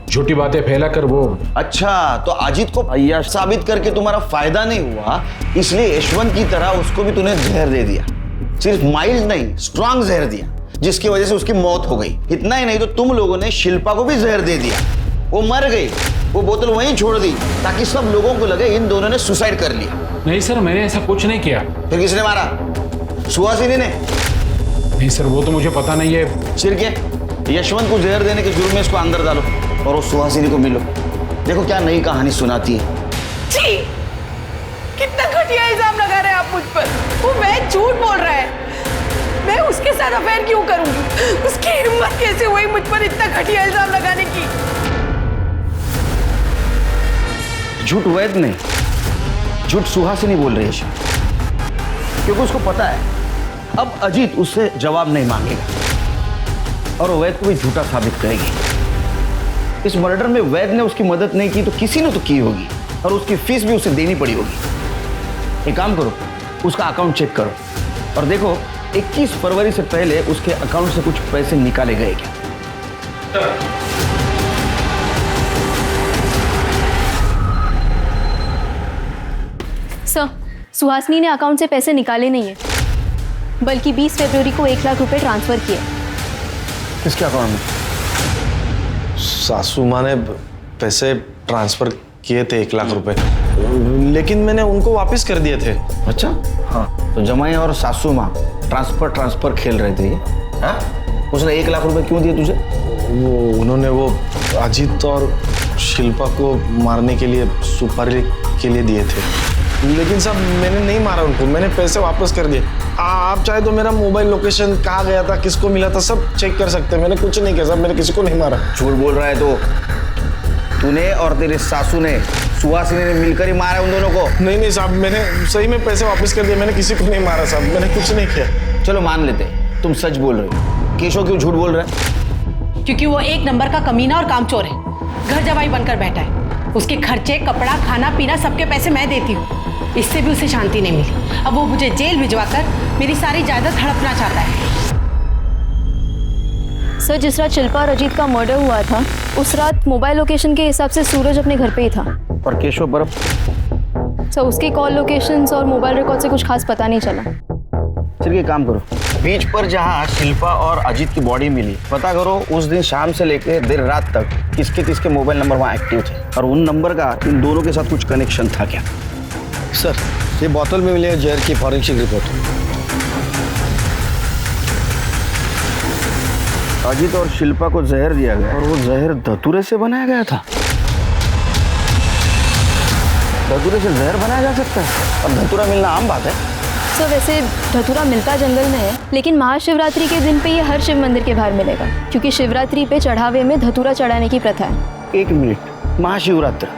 झूठी बातें फैलाकर वो। अच्छा तो अजीत को अय्याश साबित करके तुम्हारा फायदा नहीं हुआ, इसलिए यशवंत की तरह उसको भी तूने जहर दे दिया। सिर्फ माइल्ड नहीं स्ट्रॉन्ग जहर दिया, जिसकी वजह से उसकी मौत हो गई। इतना ही नहीं तो तुम लोगों ने शिल्पा को भी जहर दे दिया, वो मर गई, वो बोतल वहीं छोड़ दी ताकि सब लोगों को लगे इन दोनों ने सुसाइड कर लिया। नहीं सर मैंने ऐसा कुछ नहीं किया। फिर किसने मारा? सुहासिनी ने? नहीं सर वो तो मुझे पता नहीं है। शिरके यशवंत को जहर देने के जुर्म में इसको अंदर डालो और उस सुहासिनी को मिलो, देखो क्या नई कहानी सुनाती है। जी कितना घटिया इल्जाम लगा रहे हैं आप मुझ पर। वो मैं झूठ बोल रहा है, मैं उसके साथ अफेयर क्यों करूंगी? उसकी हिम्मत कैसे हुई मुझ पर इतना घटिया इल्जाम लगाने की? झूठ वैद नहीं, झूठ सुहासिनी बोल रही है, क्योंकि उसको पता है अब अजीत उससे जवाब नहीं मांगेगा और वैद को भी झूठा साबित करेगी। इस मर्डर में वैद ने उसकी मदद नहीं की तो किसी ने तो की होगी और उसकी फीस भी उसे देनी पड़ी होगी। एक काम करो, उसका अकाउंट चेक करो और देखो 21 फरवरी से पहले उसके अकाउंट से कुछ पैसे निकाले गए क्या। सर सुहासिनी ने अकाउंट से पैसे निकाले नहीं है, बल्कि 20 फरवरी को 1 लाख रुपए ट्रांसफर किए। किसके अकाउंट में? सासू माँ ने पैसे ट्रांसफर किए थे 1 लाख रुपए, लेकिन मैंने उनको वापस कर दिए थे। अच्छा हाँ, तो जमाई और सासू माँ ट्रांसफर खेल रहे थे ये? हाँ? उसने 1 लाख रुपए क्यों दिए तुझे? उन्होंने वो अजीत और शिल्पा को मारने के लिए सुपारी के लिए दिए थे, लेकिन साहब मैंने नहीं मारा उनको, मैंने पैसे वापस कर दिए। आप चाहे तो मेरा मोबाइल लोकेशन कहाँ गया था, किसको मिला था, सब चेक कर सकते हैं। मैंने कुछ नहीं किया साहब, मैंने किसी को नहीं मारा। झूठ बोल रहा है तो तूने और तेरे सासू ने सुहासिनी ने मिलकर ही मारा उन दोनों को। नहीं नहीं साहब, मैंने सही में पैसे वापस कर दिए, मैंने किसी को नहीं मारा साहब, मैंने कुछ नहीं किया। चलो मान लेते तुम सच बोल रहे हो। केशव क्यों झूठ बोल रहा है? क्योंकि वो एक नंबर का कमीना और कामचोर है, घर जवाई बनकर बैठा है। उसके खर्चे, कपड़ा, खाना पीना सबके पैसे मैं देती हूँ। इससे भी उसे शांति नहीं मिली। अब वो मुझे जेल भिजवाकर मेरी सारी जायदाद हड़पना चाहता है। सर, जिस रात शिल्पा और अजीत का मर्डर हुआ था, उस रात मोबाइल लोकेशन के हिसाब से सूरज अपने घर पे ही था। और केशव बर्फ? सर, उसकी कॉल लोकेशंस और मोबाइल रिकॉर्ड से कुछ खास पता नहीं चला। चलिए एक काम करो, बीच पर जहाँ शिल्पा और अजीत की बॉडी मिली, पता करो उस दिन शाम से लेकर देर रात तक किसके किसके मोबाइल नंबर वहाँ एक्टिव थे और उन नंबर का इन दोनों के साथ कुछ कनेक्शन था क्या? सर, ये बोतल में मिले जहर की फॉरेंसिक रिपोर्ट। अजीत और शिल्पा को जहर दिया गया और वो जहर धतूरे से बनाया गया था। धतूरे से जहर बनाया जा सकता है और धतूरा मिलना आम बात है। सर, वैसे धतूरा मिलता जंगल में है, लेकिन महाशिवरात्रि के दिन पे ये हर शिव मंदिर के बाहर मिलेगा, क्योंकि शिवरात्रि पे चढ़ावे में धतूरा चढ़ाने की प्रथा है। एक मिनट, महाशिवरात्रि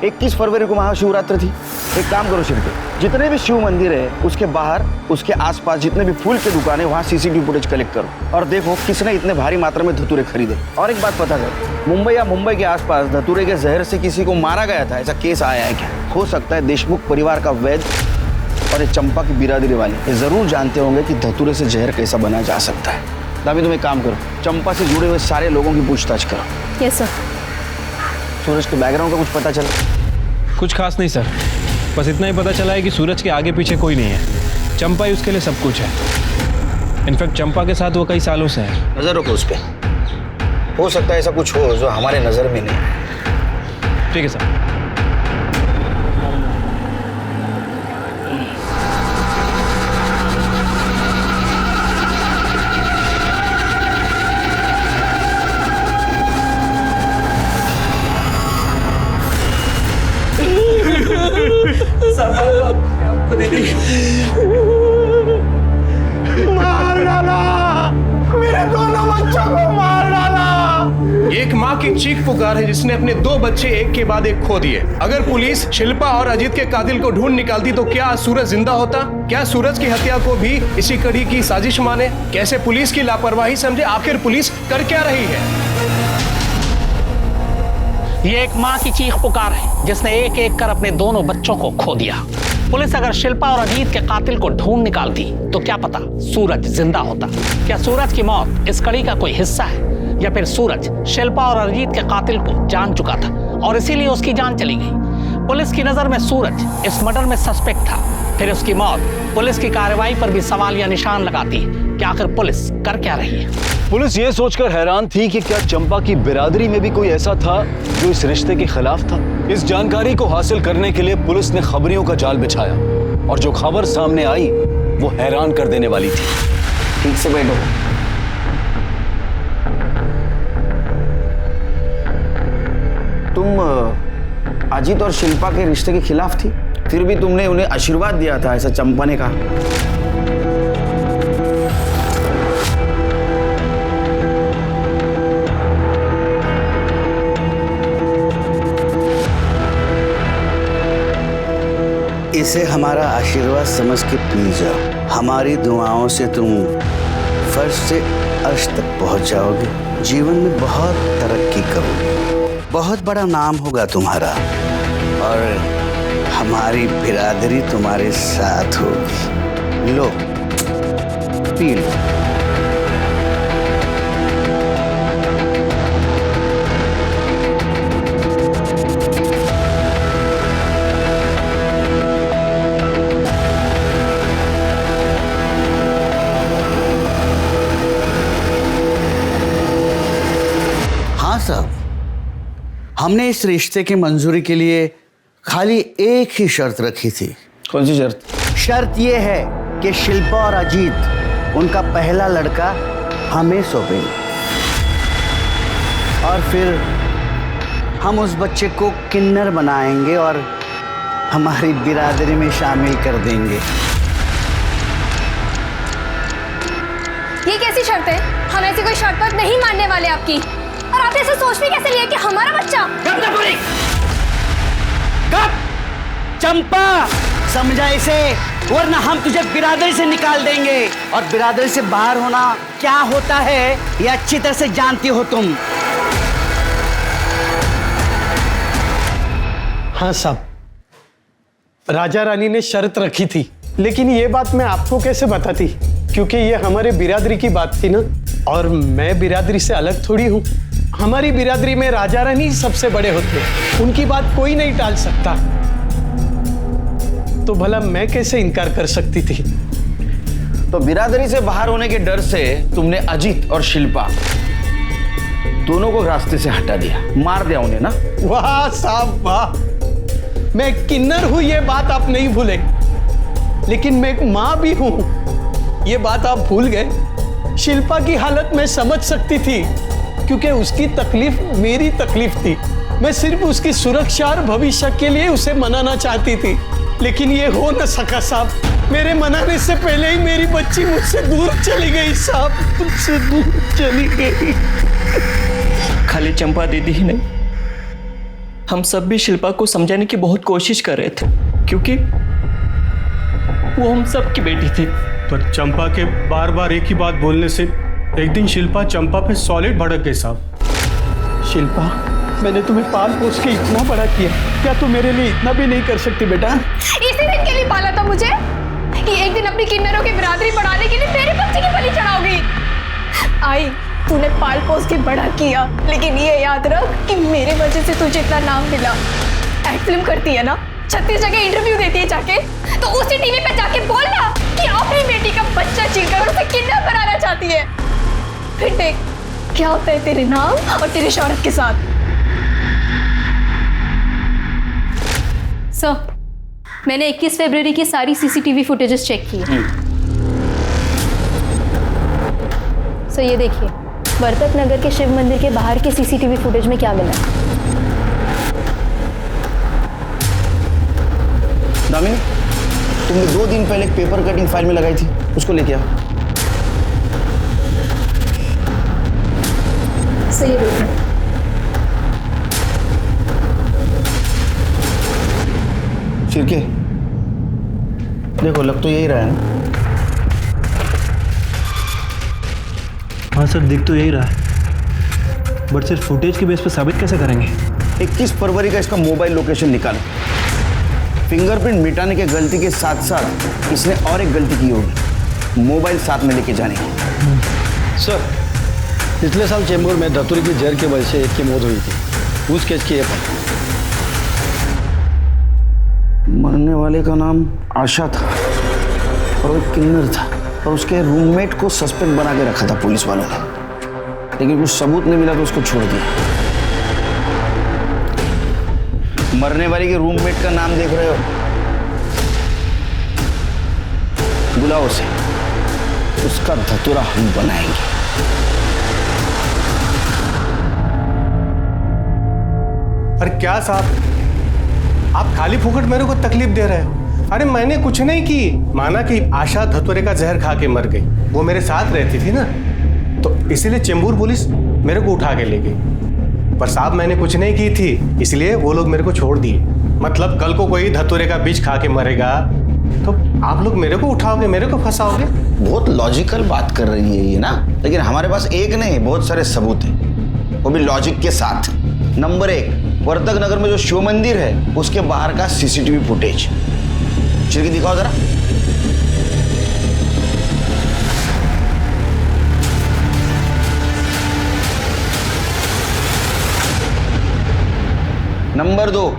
21 फरवरी को महाशिवरात्रि थी। एक काम करो शिल्पी, जितने भी शिव मंदिर है उसके बाहर, उसके आसपास जितने भी फूल की दुकानें, वहाँ सीसीटीवी फुटेज कलेक्ट करो और देखो किसने इतने भारी मात्रा में धतूरे खरीदे। और एक बात पता करो, मुंबई या मुंबई के आसपास धतूरे के जहर से किसी को मारा गया था, ऐसा केस आया है क्या? हो सकता है देशमुख परिवार का वैद्य और ये चंपा की बिरादरी वाले ये जरूर जानते होंगे कि धतूरे से जहर कैसा बनाया जा सकता है। तभी तुम एक काम करो, चंपा से जुड़े हुए सारे लोगों की पूछताछ करो। Yes sir. सूरज के बैकग्राउंड का कुछ पता चला? कुछ खास नहीं सर, बस इतना ही पता चला है कि सूरज के आगे पीछे कोई नहीं है। चंपा ही उसके लिए सब कुछ है। इनफैक्ट चंपा के साथ वो कई सालों से है। नजर रखो उस पर, हो सकता है ऐसा कुछ हो जो हमारे नजर में नहीं। ठीक है सर। मार डाला, मेरे दोनों बच्चों को मार डाला। एक माँ की चीख पुकार है जिसने अपने 2 बच्चे एक के बाद एक खो दिए। अगर पुलिस शिल्पा और अजीत के कातिल को ढूंढ निकालती तो क्या सूरज जिंदा होता? क्या सूरज की हत्या को भी इसी कड़ी की साजिश माने? कैसे पुलिस की लापरवाही समझे? आखिर पुलिस कर क्या रही है? ये एक माँ की चीख पुकार है जिसने एक एक कर अपने दोनों बच्चों को खो दिया। पुलिस अगर शिल्पा और अजीत के कातिल को ढूंढ निकालती तो क्या पता सूरज जिंदा होता। क्या सूरज की मौत इस कड़ी का कोई हिस्सा है, या फिर सूरज शिल्पा और अजीत के कातिल को जान चुका था और इसीलिए उसकी जान चली गई? पुलिस की नजर में सूरज इस मर्डर में सस्पेक्ट था, फिर उसकी मौत पुलिस की कार्रवाई पर भी सवाल या निशान लगाती है कि आखिर पुलिस कर क्या रही है। पुलिस ये सोचकर हैरान थी कि क्या चंपा की बिरादरी में भी कोई ऐसा था जो इस रिश्ते के खिलाफ था। इस जानकारी को हासिल करने के लिए पुलिस ने खबरियों का जाल बिछाया और जो खबर सामने आई वो हैरान कर देने वाली थी। ठीक से बैठो। तुम अजीत और शिल्पा के रिश्ते के खिलाफ थी, फिर भी तुमने उन्हें आशीर्वाद दिया था, ऐसा चंपा ने कहा। इसे हमारा आशीर्वाद समझ के पी जाओ। हमारी दुआओं से तुम फर्श से अर्श तक पहुंच जाओगे, जीवन में बहुत तरक्की करोगे, बहुत बड़ा नाम होगा तुम्हारा और हमारी बिरादरी तुम्हारे साथ होगी। लो पी लो। साहब, हमने इस रिश्ते की मंजूरी के लिए खाली एक ही शर्त रखी थी। कौन सी शर्त? शर्त यह है कि शिल्पा और अजीत उनका पहला लड़का हमें सौंपेंगे और फिर हम उस बच्चे को किन्नर बनाएंगे और हमारी बिरादरी में शामिल कर देंगे। ये कैसी शर्त है? हम ऐसी कोई शर्त पर नहीं मानने वाले आपकी। और आपने ऐसे सोच भी कैसे लिया कि हमारा बच्चा? कब? चंपा, समझा इसे, वरना हम तुझे बिरादरी से निकाल देंगे। और बिरादरी से बाहर होना क्या होता है ये अच्छी तरह से जानती हो तुम। हाँ साहब, राजा रानी ने शर्त रखी थी, लेकिन ये बात मैं आपको कैसे बताती, क्योंकि ये हमारे बिरादरी की बात थी ना, और मैं बिरादरी से अलग थोड़ी हूँ। हमारी बिरादरी में राजा रानी सबसे बड़े होते हैं, उनकी बात कोई नहीं टाल सकता। तो भला मैं कैसे इनकार कर सकती थी? तो बिरादरी से बाहर होने के डर से तुमने अजीत और शिल्पा दोनों को रास्ते से हटा दिया, मार दिया उन्हें ना? वाह साहब वाह, मैं किन्नर हूं ये बात आप नहीं भूले, लेकिन मैं एक मां भी हूं ये बात आप भूल गए। शिल्पा की हालत मैं समझ सकती थी, क्योंकि उसकी तकलीफ मेरी तकलीफ थी। मैं सिर्फ उसकी सुरक्षा और भविष्य के लिए उसे मनाना चाहती थी, लेकिन ये हो न सका साहब। मेरे मनाने से पहले ही मेरी बच्ची मुझसे दूर चली गई साहब, मुझसे दूर चली गई। खाली चंपा दीदी ही नहीं, हम सब भी शिल्पा को समझाने की बहुत कोशिश कर रहे थे, क्योंकि वो हम सब की बेटी थी। पर चंपा के बार बार एक ही बात बोलने से एक दिन शिल्पा चंपा पे सॉलिड भड़क गई साहब। शिल्पा, मैंने तुम्हें पाल पोस के इतना बड़ा किया, क्या तुम मेरे लिए इतना भी नहीं कर सकती बेटा? इसी दिन के लिए पाला था मुझे कि एक दिन अपनी किन्नरों की बिरादरी बढ़ाने के लिए मेरे बच्चे की बलि चढ़ाओगी। आई, तूने पाल पोस के बड़ा किया, लेकिन ये याद रख कि मेरे वजह से तुझे इतना नाम मिला। एक्ट फिल्म करती है ना, 36 जगह इंटरव्यू देती है जाके, तो उसी टीवी पे जाके बोलना कि अपनी बेटी का बच्चा छीनकर उसे किडनैप बनाना चाहती है। फिर देख क्या होता है तेरे नाम और तेरी शौहरत के साथ। सर, मैंने 21 फरवरी की सारी सीसीटीवी फुटेजेस चेक की है। सर ये देखिए, वर्तक नगर के शिव मंदिर के बाहर के सीसीटीवी फुटेज में क्या मिला। दामिनी, तुमने 2 दिन पहले एक पेपर कटिंग फाइल में लगाई थी, उसको लेके आओ। सही देखिए, शिरके, देखो लग तो यही रहा है ना? हाँ सर, दिख तो यही रहा है, बट सिर्फ फुटेज के बेस पे साबित कैसे करेंगे? 21 फरवरी का इसका मोबाइल लोकेशन निकालो। फिंगरप्रिंट मिटाने के गलती के साथ साथ इसने और एक गलती की होगी, मोबाइल साथ में लेके जाने की। सर, पिछले साल चेंबूर में धतूरे की जहर की वजह से एक की मौत हुई थी, उस केस की ये मरने वाले का नाम आशा था और वो किन्नर था, और उसके रूममेट को सस्पेक्ट बना के रखा था पुलिस वालों ने, लेकिन कुछ सबूत नहीं मिला तो उसको छोड़ दिया। मरने वाले के रूममेट का नाम देख रहे हो? बुलाओ उसे, उसका धतूरा हम बनाएंगे। अरे क्या साहब, आप खाली फुकट मेरे को तकलीफ दे रहे हो। अरे मैंने कुछ नहीं की, माना कि आशा धतूरे का जहर खा के मर गई, वो मेरे साथ रहती थी ना, तो इसीलिए चेंबूर पुलिस मेरे को उठा के ले गई। पर साहब मैंने कुछ नहीं की थी, इसलिए वो लोग मेरे को छोड़ दिए। मतलब कल को कोई धतूरे का बीज खा के मरेगा तो आप लोग मेरे को उठाओगे, मेरे को फंसाओगे। बहुत लॉजिकल बात कर रही है ये ना, लेकिन हमारे पास एक नहीं बहुत सारे सबूत हैं, वो भी लॉजिक के साथ। नंबर 1, वर्तक नगर में जो शिव मंदिर है उसके बाहर का सीसीटीवी फुटेज। चिरकी दिखाओ जरा। नंबर 2,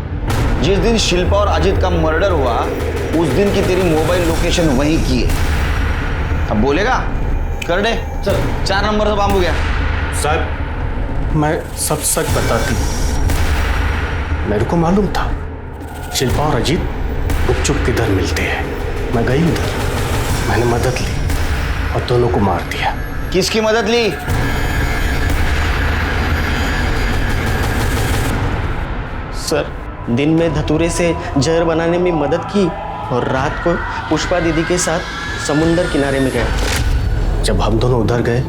जिस दिन शिल्पा और अजित का मर्डर हुआ उस दिन की तेरी मोबाइल लोकेशन वहीं की है। अब बोलेगा? कर दे। चल 4 नंबर तो बांब हो गया। सर मैं सब सच बताती, मेरे को मालूम था शिल्पा और अजीत गुपचुप किधर मिलते हैं। मैं गई उधर, मैंने मदद ली और दोनों को मार दिया। किसकी मदद ली? सर, दिन में धतूरे से जहर बनाने में मदद की और रात को पुष्पा दीदी के साथ समुंदर किनारे में गए। जब हम दोनों उधर गए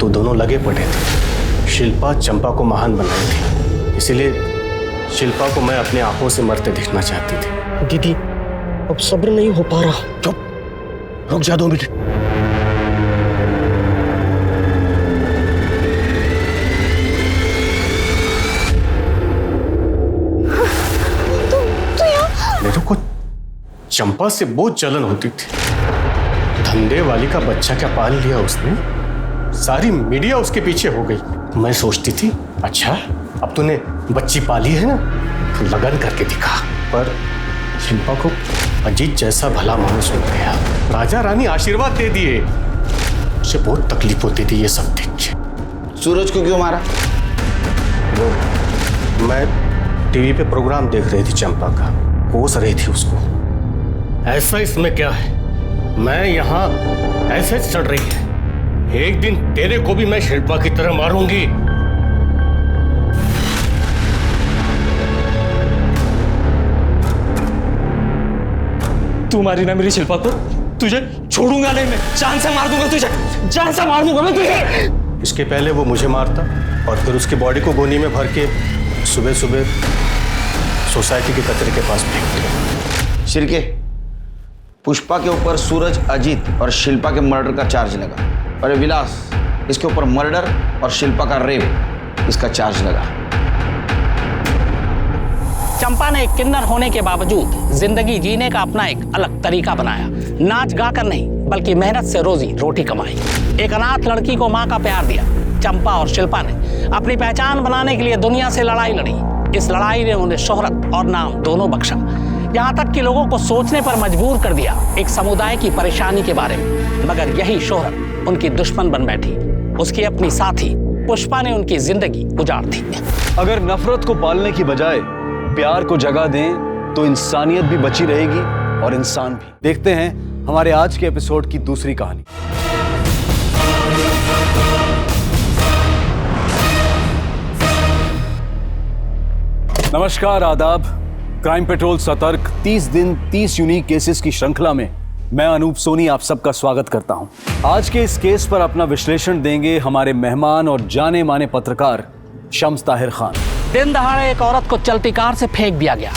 तो दोनों लगे पड़े थे। शिल्पा चंपा को महान बनाई थी, इसीलिए शिल्पा को मैं अपनी आंखों से मरते देखना चाहती थी। दीदी अब सब्र नहीं हो पा रहा। चुप, रुक जा 2 मिनट। मेरे को चंपा से बहुत जलन होती थी। धंधे वाली का बच्चा क्या पाल लिया उसने, सारी मीडिया उसके पीछे हो गई। मैं सोचती थी अच्छा अब तूने बच्ची पाली है ना तो लगन करके दिखा, पर शिल्पा को अजीत जैसा भला मानुस मिल गया। राजा रानी आशीर्वाद दे दिए। मुझे बहुत तकलीफ होती थी ये सब देख के। सूरज को क्यों मारा? वो मैं टीवी पे प्रोग्राम देख रही थी, चंपा का कोस रही थी उसको। ऐसा इसमें क्या है, मैं यहाँ ऐसे चढ़ रही है। एक दिन तेरे को भी मैं शिल्पा की तरह मारूंगी। तू मारी ना मेरी शिल्पा को, तुझे छोड़ूंगा नहीं मैं, जान से मार दूंगा तुझे, जान से मार दूंगा मैं तुझे। इसके पहले वो मुझे मारता और फिर उसकी बॉडी को गोनी में भर के सुबह सुबह सोसाइटी के कचरे के पास फेंक दिया। शिर्के, पुष्पा के ऊपर सूरज, अजीत और शिल्पा के मर्डर का चार्ज लगा, और विलास इसके ऊपर मर्डर और शिल्पा का रेप इसका चार्ज लगा। चंपा ने एक किन्नर होने के बावजूद जिंदगी जीने का अपना एक अलग तरीका बनाया। नाच गाकर नहीं बल्कि मेहनत से रोजी रोटी कमाई। एक अनाथ लड़की को माँ का प्यार दिया। चंपा और शिल्पा ने अपनी पहचान बनाने के लिए दुनिया से लड़ाई लड़ी। इस लड़ाई ने उन्हें शोहरत और नाम दोनों बख्शा, यहाँ तक कि लोगों को सोचने पर मजबूर कर दिया एक समुदाय की परेशानी के बारे में। मगर यही शोहरत उनकी दुश्मन बन बैठी। उसकी अपनी साथी पुष्पा ने उनकी जिंदगी उजाड़ दी। अगर नफरत को पालने की बजाय प्यार को जगह दें तो इंसानियत भी बची रहेगी और इंसान भी। देखते हैं हमारे आज के एपिसोड की दूसरी कहानी। नमस्कार, आदाब। क्राइम पेट्रोल सतर्क 30 दिन 30 यूनिक केसेस की श्रृंखला में मैं अनूप सोनी आप सबका स्वागत करता हूं। आज के इस केस पर अपना विश्लेषण देंगे हमारे मेहमान और जाने माने पत्रकार शम्स ताहिर खान। दिन दहाड़े एक औरत को चलती कार से फेंक दिया गया।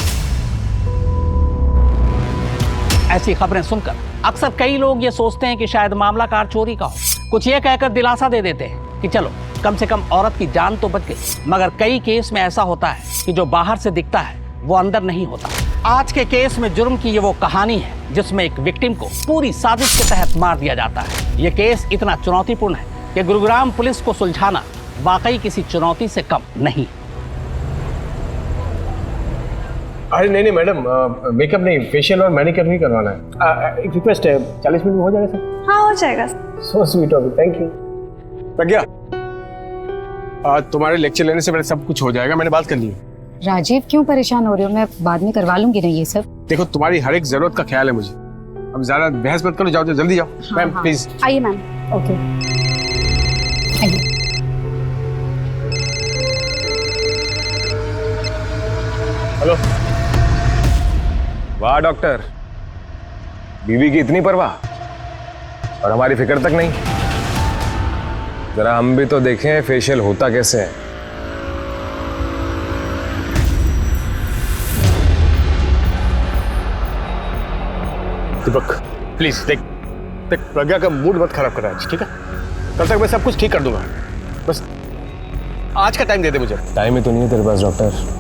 ऐसी खबरें सुनकर अक्सर कई लोग ये सोचते हैं कि शायद मामला कार चोरी का हो। कुछ ये कहकर दिलासा दे देते हैं कि चलो कम से कम औरत की जान तो बच गई। मगर कई केस में ऐसा होता है कि जो बाहर से दिखता है वो अंदर नहीं होता। आज के केस में जुर्म की ये वो कहानी है जिसमें एक विक्टिम को पूरी साजिश के तहत मार दिया जाता है। ये केस इतना चुनौतीपूर्ण है कि गुरुग्राम पुलिस को सुलझाना वाकई किसी चुनौती से कम नहीं। अरे नहीं मैडम, मेकअप नहीं, फेशियल और मैनिक्योर भी करवाना है। एक रिक्वेस्ट है, 40 मिनट में हो जाएगा सर? हाँ हो जाएगा। So sweet of you, thank you. Pragya, तुम्हारे लेक्चर लेने से पहले सब कुछ हो जाएगा, मैंने बात कर ली है। राजीव क्यों परेशान हो रहे हो, मैं बाद में करवा लूंगी ना ये सब। देखो तुम्हारी हर एक जरूरत का ख्याल है मुझे। अब ज्यादा बहस मत करो, जाओ जल्दी जाओ। मैम प्लीज आइए मैम। ओके आइए। हेलो। वाह डॉक्टर, बीवी की इतनी परवाह और हमारी फिक्र तक नहीं। जरा हम भी तो देखें फेशियल होता कैसे है। दीपक प्लीज देख प्रज्ञा का मूड मत खराब कर रहा है, ठीक है? कल तक मैं सब कुछ ठीक कर दूंगा, बस आज का टाइम दे दे मुझे। टाइम ही तो नहीं है तेरे पास डॉक्टर।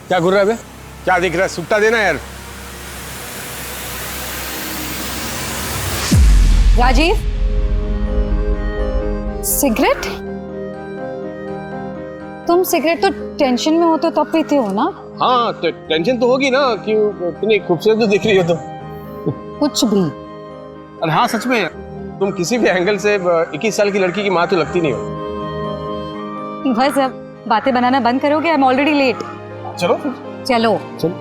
क्या घूर रहा है बे? क्या दिख रहा है? सुट्टा देना यार। राजीव, सिगरेट? तुम सिगरेट तो टेंशन में हो तो तब पीते हो ना? हाँ तो टेंशन तो होगी ना, क्यों इतनी खूबसूरत तो दिख रही हो तो। कुछ भी। अरे हाँ सच में, तुम किसी भी एंगल से 21 साल की लड़की की माँ तो लगती नहीं हो। बस अब बातें बनाना बंद करोगे? I am already late. चलो चलो चलो।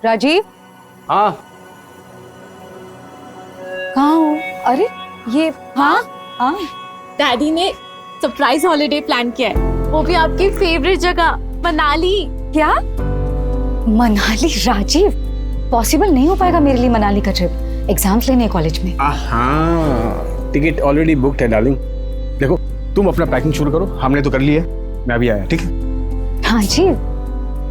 राजीव, हाँ कहाँ हो? अरे ये हाँ हाँ डैडी ने सरप्राइज हॉलिडे प्लान किया है, वो भी आपकी फेवरेट जगह मनाली। क्या? मनाली? राजीव, पॉसिबल नहीं हो पाएगा मेरे लिए मनाली का ट्रिप। एग्जाम्स लेने कॉलेज में। हाँ, टिकट ऑलरेडी बुक्ड है डार्लिंग। देखो तुम अपना पैकिंग शुरू करो, हमने तो कर लिया है, मैं अभी आया, ठीक है? हाँ जी,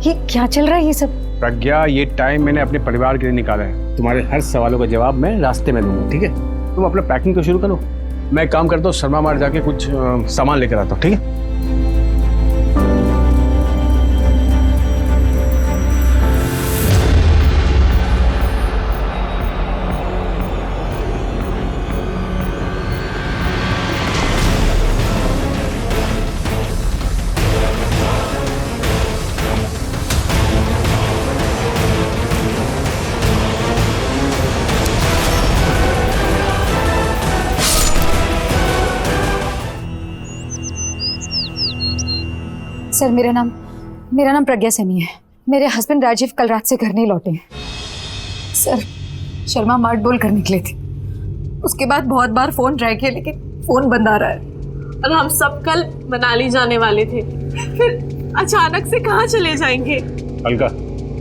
ये क्या चल रहा है ये सब? प्रज्ञा, ये टाइम मैंने अपने परिवार के लिए निकाला है, तुम्हारे हर सवालों का जवाब मैं रास्ते में दूंगा, ठीक है? तुम अपना पैकिंग तो शुरू करो, मैं काम करता हूँ, शर्मा मार्ट जाके कुछ सामान लेकर आता हूँ, ठीक है? सर, मेरा नाम प्रज्ञा सैनी है। मेरे हस्बैंड राजीव कल रात से घर नहीं लौटे हैं। सर, शर्मा मार्ट बोल कर निकले थे, उसके बाद बहुत बार फोन ट्राई किया लेकिन फोन बंद आ रहा है। और हम सब कल मनाली जाने वाले थे, फिर अचानक से कहाँ चले जाएंगे? अलका,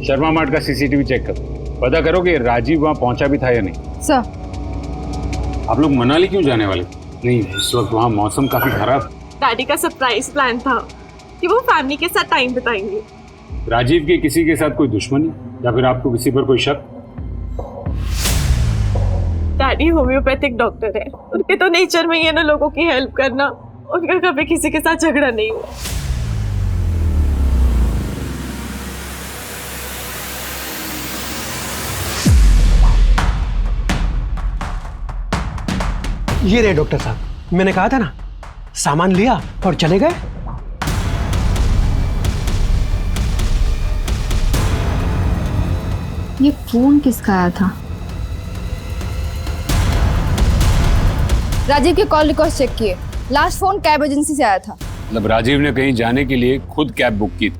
शर्मा मार्ट का सीसीटीवी चेक करो, पता करो कि राजीव वहाँ पहुँचा भी था या नहीं। सर, आप लोग मनाली क्यों जाने वाले? नहीं, इस वक्त वहाँ मौसम काफी खराब। डैडी का सरप्राइज प्लान था कि वो फैमिली के साथ टाइम बिताएंगे। राजीव के किसी के साथ कोई दुश्मनी या फिर आपको किसी पर कोई शक? डैडी होम्योपैथिक डॉक्टर है, उनके तो नेचर में ही है ना लोगों की हेल्प करना, उनका कभी किसी के साथ झगड़ा नहीं हुआ। ये रहे डॉक्टर साहब, मैंने कहा था ना, सामान लिया और चले गए। ये फोन किसका आया था? राजीव के कॉल रिकॉर्ड चेक किए, लास्ट फोन कैब एजेंसी से आया था। मतलब राजीव ने कहीं जाने के लिए खुद कैब बुक की थी।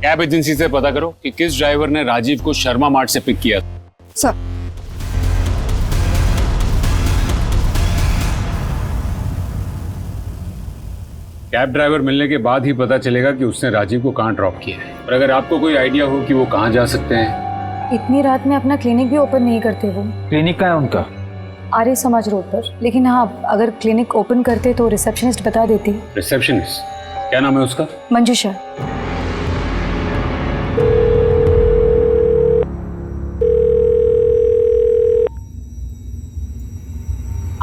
कैब एजेंसी से पता करो कि किस ड्राइवर ने राजीव को शर्मा मार्ट से पिक किया था। सर, कैब ड्राइवर मिलने के बाद ही पता चलेगा कि उसने राजीव को कहाँ ड्रॉप किया है। और अगर आपको कोई आइडिया हो कि वो कहाँ जा सकते हैं? इतनी रात में अपना क्लिनिक भी ओपन नहीं करते वो। क्लिनिक कहाँ है उनका? आर्य समाज रोड पर। लेकिन हाँ, अगर क्लिनिक ओपन करते तो रिसेप्शनिस्ट बता देती। रिसेप्शनिस्ट? क्या नाम है उसका? मंजूषा।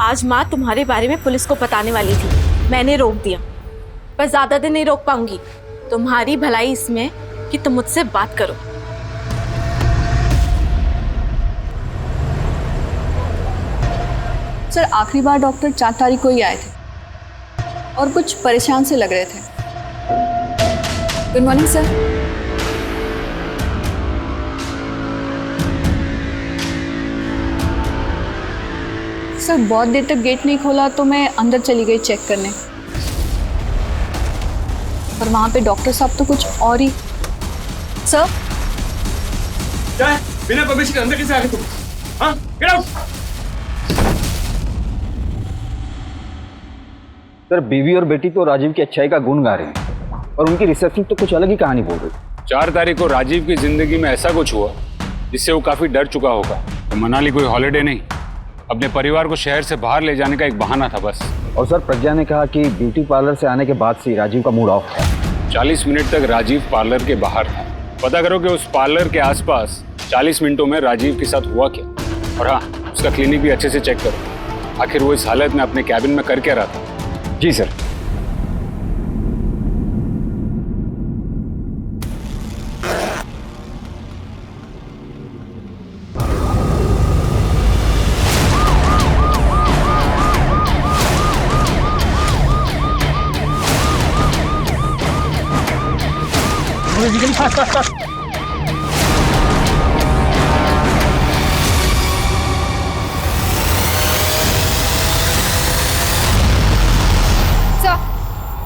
आज माँ तुम्हारे बारे में पुलिस को बताने वाली थी, मैंने रोक दिया, पर ज्यादा दिन नहीं रोक पाऊंगी। तुम्हारी भलाई इसमें कि तुम मुझसे बात करो। सर, आखिरी बार डॉक्टर 4 तारीख को ही आए थे और कुछ परेशान से लग रहे थे। Good morning sir. सर, बहुत देर तक गेट नहीं खोला तो मैं अंदर चली गई चेक करने, पर वहां पे डॉक्टर साहब तो कुछ और ही। सर, क्या है? बिना परमिशन के अंदर कैसे आ गए तुम? हाँ, गेट आउट। सर, बीवी और बेटी तो राजीव की अच्छाई का गुण गा रहे हैं और उनकी रिसेप्शन तो कुछ अलग ही कहानी बोल रही। 4 तारीख को राजीव की जिंदगी में ऐसा कुछ हुआ जिससे वो काफी डर चुका होगा। तो मनाली कोई हॉलिडे नहीं, अपने परिवार को शहर से बाहर ले जाने का एक बहाना था बस। और सर, प्रज्ञा ने कहा कि ब्यूटी पार्लर से आने के बाद से राजीव का मूड ऑफ था। 40 मिनट तक राजीव पार्लर के बाहर था। पता करो कि उस पार्लर के आसपास 40 मिनटों में राजीव के साथ हुआ क्या। और हाँ, उसका क्लिनिक भी अच्छे से चेक करो, आखिर वो इस हालत में अपने कैबिन में कर क्या रहा था। जी सर।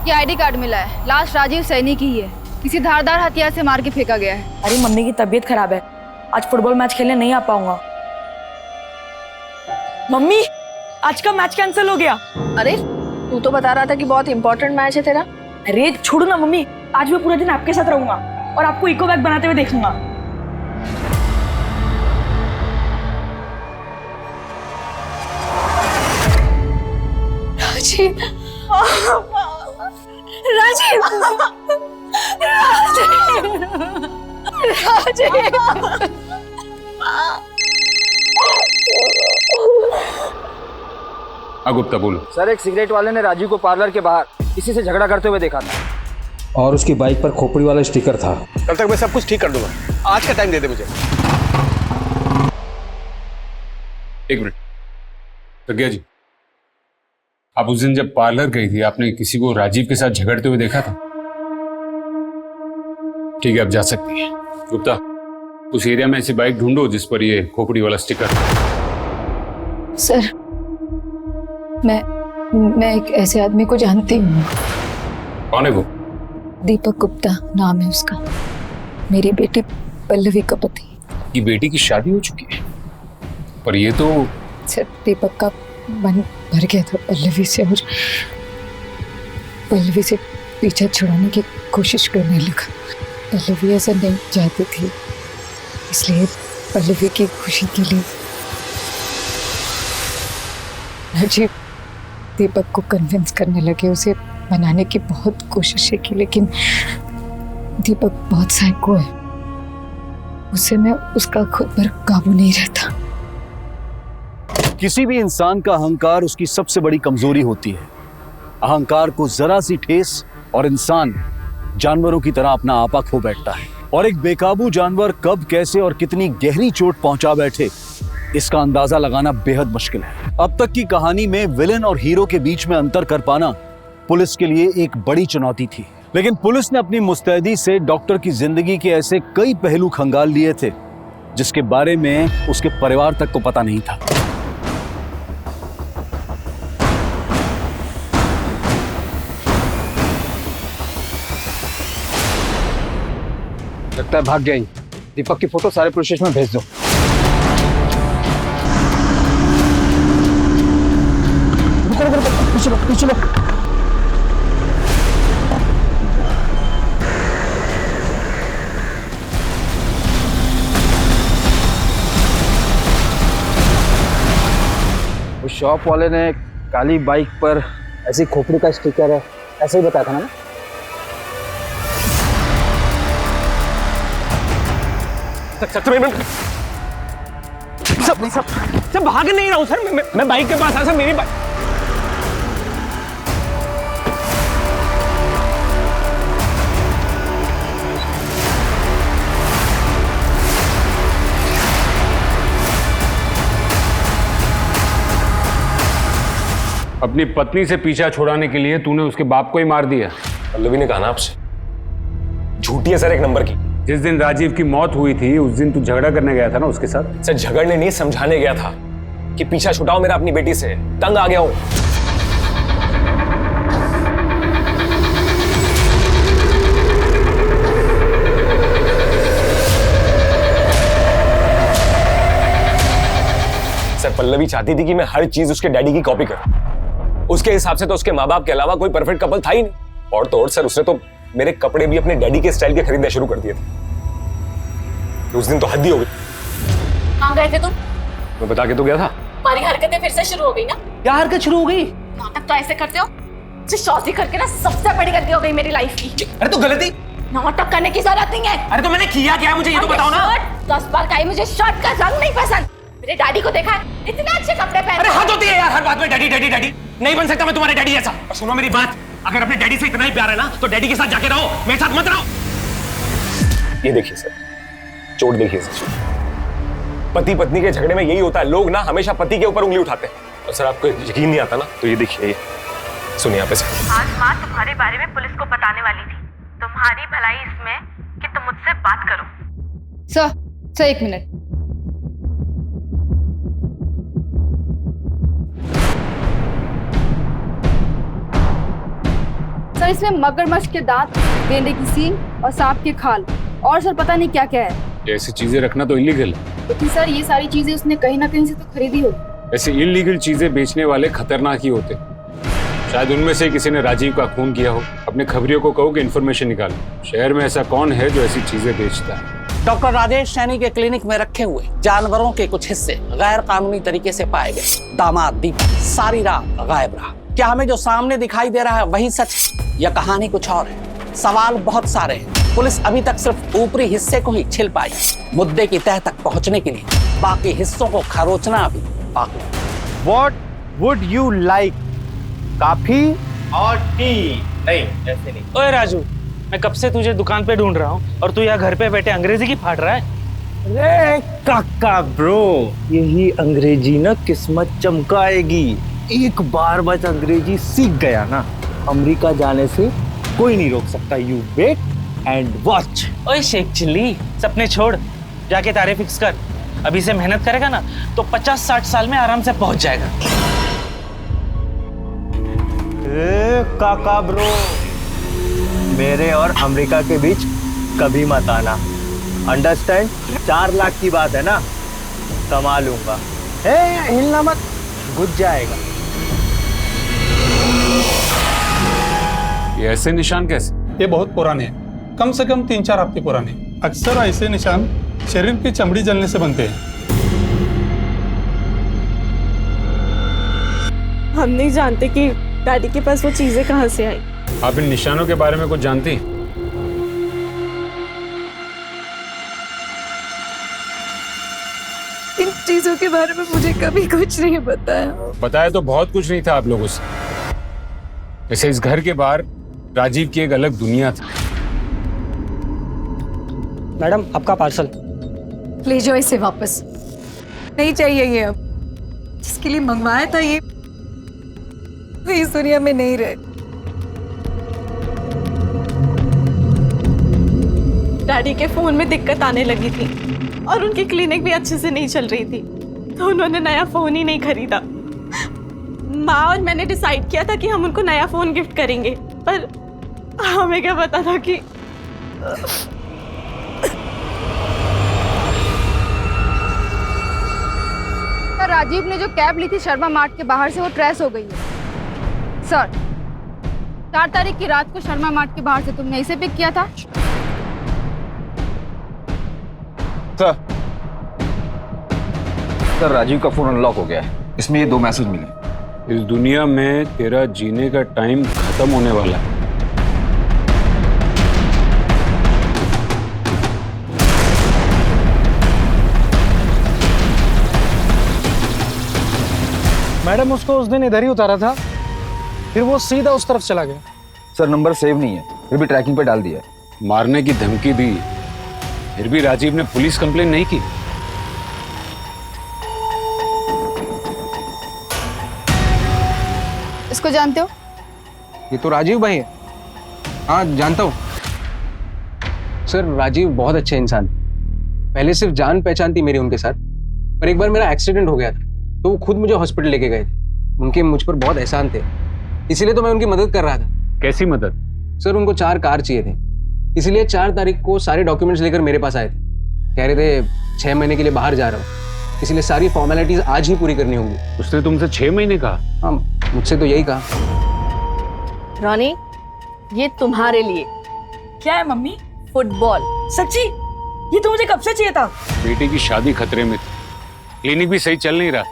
ये आईडी कार्ड मिला है, लास्ट राजीव सैनी की ही है। किसी धारदार हथियार से मार के फेंका गया है। अरे मम्मी की तबीयत खराब है, आज फुटबॉल मैच खेलने नहीं आ पाऊंगा। मम्मी, आज का मैच कैंसिल हो गया। अरे तू तो बता रहा था कि बहुत इंपॉर्टेंट मैच है तेरा। अरे छोड़ो ना मम्मी, आज मैं पूरा दिन आपके साथ रहूंगा और आपको इको बैग बनाते हुए देखूंगा। राजीव, राजीव, राजीव, राजीव। गुप्ता बोलो। सर, एक सिगरेट वाले ने राजीव को पार्लर के बाहर किसी से झगड़ा करते हुए देखा था और उसकी बाइक पर खोपड़ी वाला स्टिकर था। कल तक मैं सब कुछ ठीक कर दूंगा, आज का टाइम दे दे मुझे। एक मिनट प्रज्ञा जी, आप उस दिन जब पार्लर गई थी आपने किसी को राजीव के साथ झगड़ते हुए देखा था? ठीक है, आप जा सकती हैं। गुप्ता, उस एरिया में ऐसी बाइक ढूंढो जिस पर ये खोपड़ी वाला स्टिकर। सर, मैं एक ऐसे आदमी को जानती हूँ। कौन है वो? दीपक गुप्ता नाम है उसका, मेरी बेटी पल्लवी का पति। ये बेटी की शादी हो चुकी है, पर ये तो सर, दीपक का मन भर गया था पल्लवी से और पल्लवी से पीछा छुड़ाने की कोशिश करने लगा। पल्लवी ऐसा नहीं चाहती थी, इसलिए पल्लवी की खुशी के लिए राजीव दीपक को कन्विंस करने लगे, उसे मनाने की बहुत कोशिशें की, लेकिन दीपक बहुत साइको है, उसे में उसका खुद पर काबू नहीं रहता। किसी भी इंसान का अहंकार उसकी सबसे बड़ी कमजोरी होती है। अहंकार को जरा सी ठेस और इंसान जानवरों की तरह अपना आपा खो बैठता है, और एक बेकाबू जानवर कब, कैसे और कितनी गहरी चोट पहुंचा बैठे इसका अंदाजा लगाना बेहद मुश्किल है। अब तक की कहानी में विलेन और हीरो के बीच में अंतर कर पाना पुलिस के लिए एक बड़ी चुनौती थी, लेकिन पुलिस ने अपनी मुस्तैदी से डॉक्टर की जिंदगी के ऐसे कई पहलू खंगाल लिए थे जिसके बारे में उसके परिवार तक को पता नहीं था। लगता है भाग गया ही। दीपक की फोटो सारे पुलिस स्टेशन में भेज दो। पीछे लो। उस शॉप वाले ने काली बाइक पर ऐसी खोपड़ी का स्टिकर है, ऐसे ही बताया था ना? सब भाग नहीं रहा हूँ सर, मैं बाइक के पास आया सर, मेरी बाइक। अपनी पत्नी से पीछा छुड़ाने के लिए तूने उसके बाप को ही मार दिया। पल्लवी ने कहा ना आपसे, झूठी है सर एक नंबर की। जिस दिन राजीव की मौत हुई थी उस दिन तू झगड़ा करने गया था ना उसके साथ? सर झगड़ने नहीं, समझाने गया था कि पीछा छुड़ाओ मेरा अपनी बेटी से, तंग आ गया हूं। सर पल्लवी चाहती थी कि मैं हर चीज उसके डैडी की कॉपी करूं। उसके हिसाब से तो उसके माँ बाप के अलावा कोई परफेक्ट कपल था ही नहीं। और तो और सर उसने तो मेरे कपड़े भी अपने डैडी के स्टाइल के खरीदने शुरू कर दिए थे। उस दिन तो हद ही हो गई। कहाँ गए थे तुम? मैं बता के तो गया था। तुम्हारी हरकतें फिर से शुरू हो गई ना? क्या हरकत शुरू हो गई? नाटक तो ऐसे करते हो शादी करके ना सबसे बड़ी गलती हो गई मेरी लाइफ की। अरे तो गलती नाटक करने की जरूरत नहीं है। अरे तो मैंने किया क्या है मुझे ये तो बताओ ना। 10 बार कही मुझे शर्ट का रंग नहीं पसंद। मेरे डैडी को देखा है इतने अच्छे कपड़े पहन। अरे हद होती है यार, हर बात में डैडी डैडी डैडी। नहीं बन सकता मैं तुम्हारे डैडी जैसा। और सुनो मेरी बात, अगर अपने डैडी से इतना ही प्यार है ना तो डैडी के साथ जाके रहो, मेरे साथ मत रहो। ये देखिए सर, चोट देखिए सर। पति पत्नी के झगड़े में यही होता है, लोग ना हमेशा पति के ऊपर उंगली उठाते हैं। और सर आपको यकीन नहीं आता ना तो ये देखिए, सुनिए आप इसे। आज माँ तुम्हारे बारे में पुलिस को बताने वाली थी। तुम्हारी भलाई इसमें कि तुम मुझसे बात करो। सर एक मिनट। सर इसमें मगरमच्छ के दांत, गेंडे की सींग और सांप की खाल और सर पता नहीं क्या क्या है। ये ऐसी चीजें रखना तो इलीगल है। लेकिन सर ये सारी चीजें उसने कहीं ना कहीं से तो खरीदी होगी। ऐसे इलीगल चीजें बेचने वाले खतरनाक ही होते। शायद उनमें से किसी ने राजीव का खून किया हो। अपने खबरियों को कहो कि इन्फॉर्मेशन निकालो। शहर में ऐसा कौन है जो ऐसी चीजें बेचता है? डॉक्टर राजेश सैनी के क्लिनिक में रखे हुए जानवरों के कुछ हिस्से गैर कानूनी तरीके से पाए गए। दामाद दीपक सारी रात गायब रहा। क्या हमें जो सामने दिखाई दे रहा है वही सच है या कहानी कुछ और है? सवाल बहुत सारे हैं। पुलिस अभी तक सिर्फ ऊपरी हिस्से को ही छिल पाई। मुद्दे की तह तक पहुंचने के लिए बाकी हिस्सों को खरोचना अभी बाकी। What would you like? Coffee और टी? नहीं, ऐसे नहीं। ओए राजू, मैं कब से तुझे दुकान पे ढूंढ रहा हूँ और तू यहाँ घर पे बैठे अंग्रेजी की फाड़ रहा है। अरे काका ब्रो, यही अंग्रेजी ना किस्मत चमकाएगी। एक बार बस अंग्रेजी सीख गया ना, अमेरिका जाने से कोई नहीं रोक सकता। You wait and watch. ओए शेख चिल्ली, सपने छोड़, जाके तारे फिक्स कर। अभी से मेहनत करेगा ना तो 50-60 साल में आराम से पहुंच जाएगा। ए काका ब्रो, मेरे और अमेरिका के बीच कभी मत आना, अंडरस्टैंड? 4 लाख की बात है ना, कमा लूंगा। हिलना मत, घुस जाएगा। ये ऐसे निशान कैसे? ये बहुत पुराने हैं, कम से कम 3-4 हफ्ते पुराने। अक्सर ऐसे निशान शरीर की चमड़ी जलने से बनते हैं। हम नहीं जानते कि डैडी के पास वो चीजें कहाँ से आई। आप इन निशानों के बारे में कुछ जानती हैं? इन चीजों के बारे में मुझे कभी कुछ नहीं बताया। बताया तो बहुत कुछ नहीं था आप लोगों से। वैसे इस घर के बाहर राजीव की एक अलग दुनिया थी। मैडम आपका पार्सल। ले जाओ इसे वापस। नहीं चाहिए ये अब। जिसके लिए मंगवाया था ये इस दुनिया में नहीं रहे। डैडी के फोन में दिक्कत आने लगी थी और उनकी क्लिनिक भी अच्छे से नहीं चल रही थी, तो उन्होंने नया फोन ही नहीं खरीदा। माँ और मैंने डिसाइड किया था कि हम उनको नया फोन गिफ्ट करेंगे, पर हमें क्या पता था कि राजीव ने जो कैब ली थी शर्मा मार्ट के बाहर से, वो ट्रेस हो गई है सर। 4 तारीख की रात को शर्मा मार्ट के बाहर से तुमने इसे पिक किया था? सर राजीव का फोन अनलॉक हो गया है। इसमें ये 2 मैसेज मिले। इस दुनिया में तेरा जीने का टाइम खत्म होने वाला है। मैडम उसको उस दिन इधर ही उतारा था, फिर वो सीधा उस तरफ चला गया। सर नंबर सेव नहीं है, फिर भी ट्रैकिंग पे डाल दिया है। मारने की धमकी दी, फिर भी राजीव ने पुलिस कंप्लेन नहीं की। इसको जानते हो? ये तो राजीव भाई है। हाँ जानता हूँ सर। राजीव बहुत अच्छे इंसान, पहले सिर्फ जान पहचान थी मेरी उनके साथ, पर एक बार मेरा एक्सीडेंट हो गया था तो वो खुद मुझे हॉस्पिटल लेके गए थे। उनके मुझ पर बहुत एहसान थे, इसीलिए तो मैं उनकी मदद कर रहा था। कैसी मदद? सर उनको 4 कार चाहिए थे, इसीलिए 4 तारीख को सारे डॉक्यूमेंट्स लेकर मेरे पास आए थे। कह रहे थे 6 महीने के लिए बाहर जा रहा हूँ, इसलिए सारी फॉर्मेलिटीज आज ही पूरी करनी होंगी। उसने तुमसे 6 महीने कहा? हाँ मुझसे तो यही कहा। रॉनी ये तुम्हारे लिए। क्या है मम्मी? फुटबॉल। सच्ची? ये तो मुझे कब से चाहिए था। बेटी की शादी खतरे में थी, क्लिनिक भी सही चल नहीं रहा,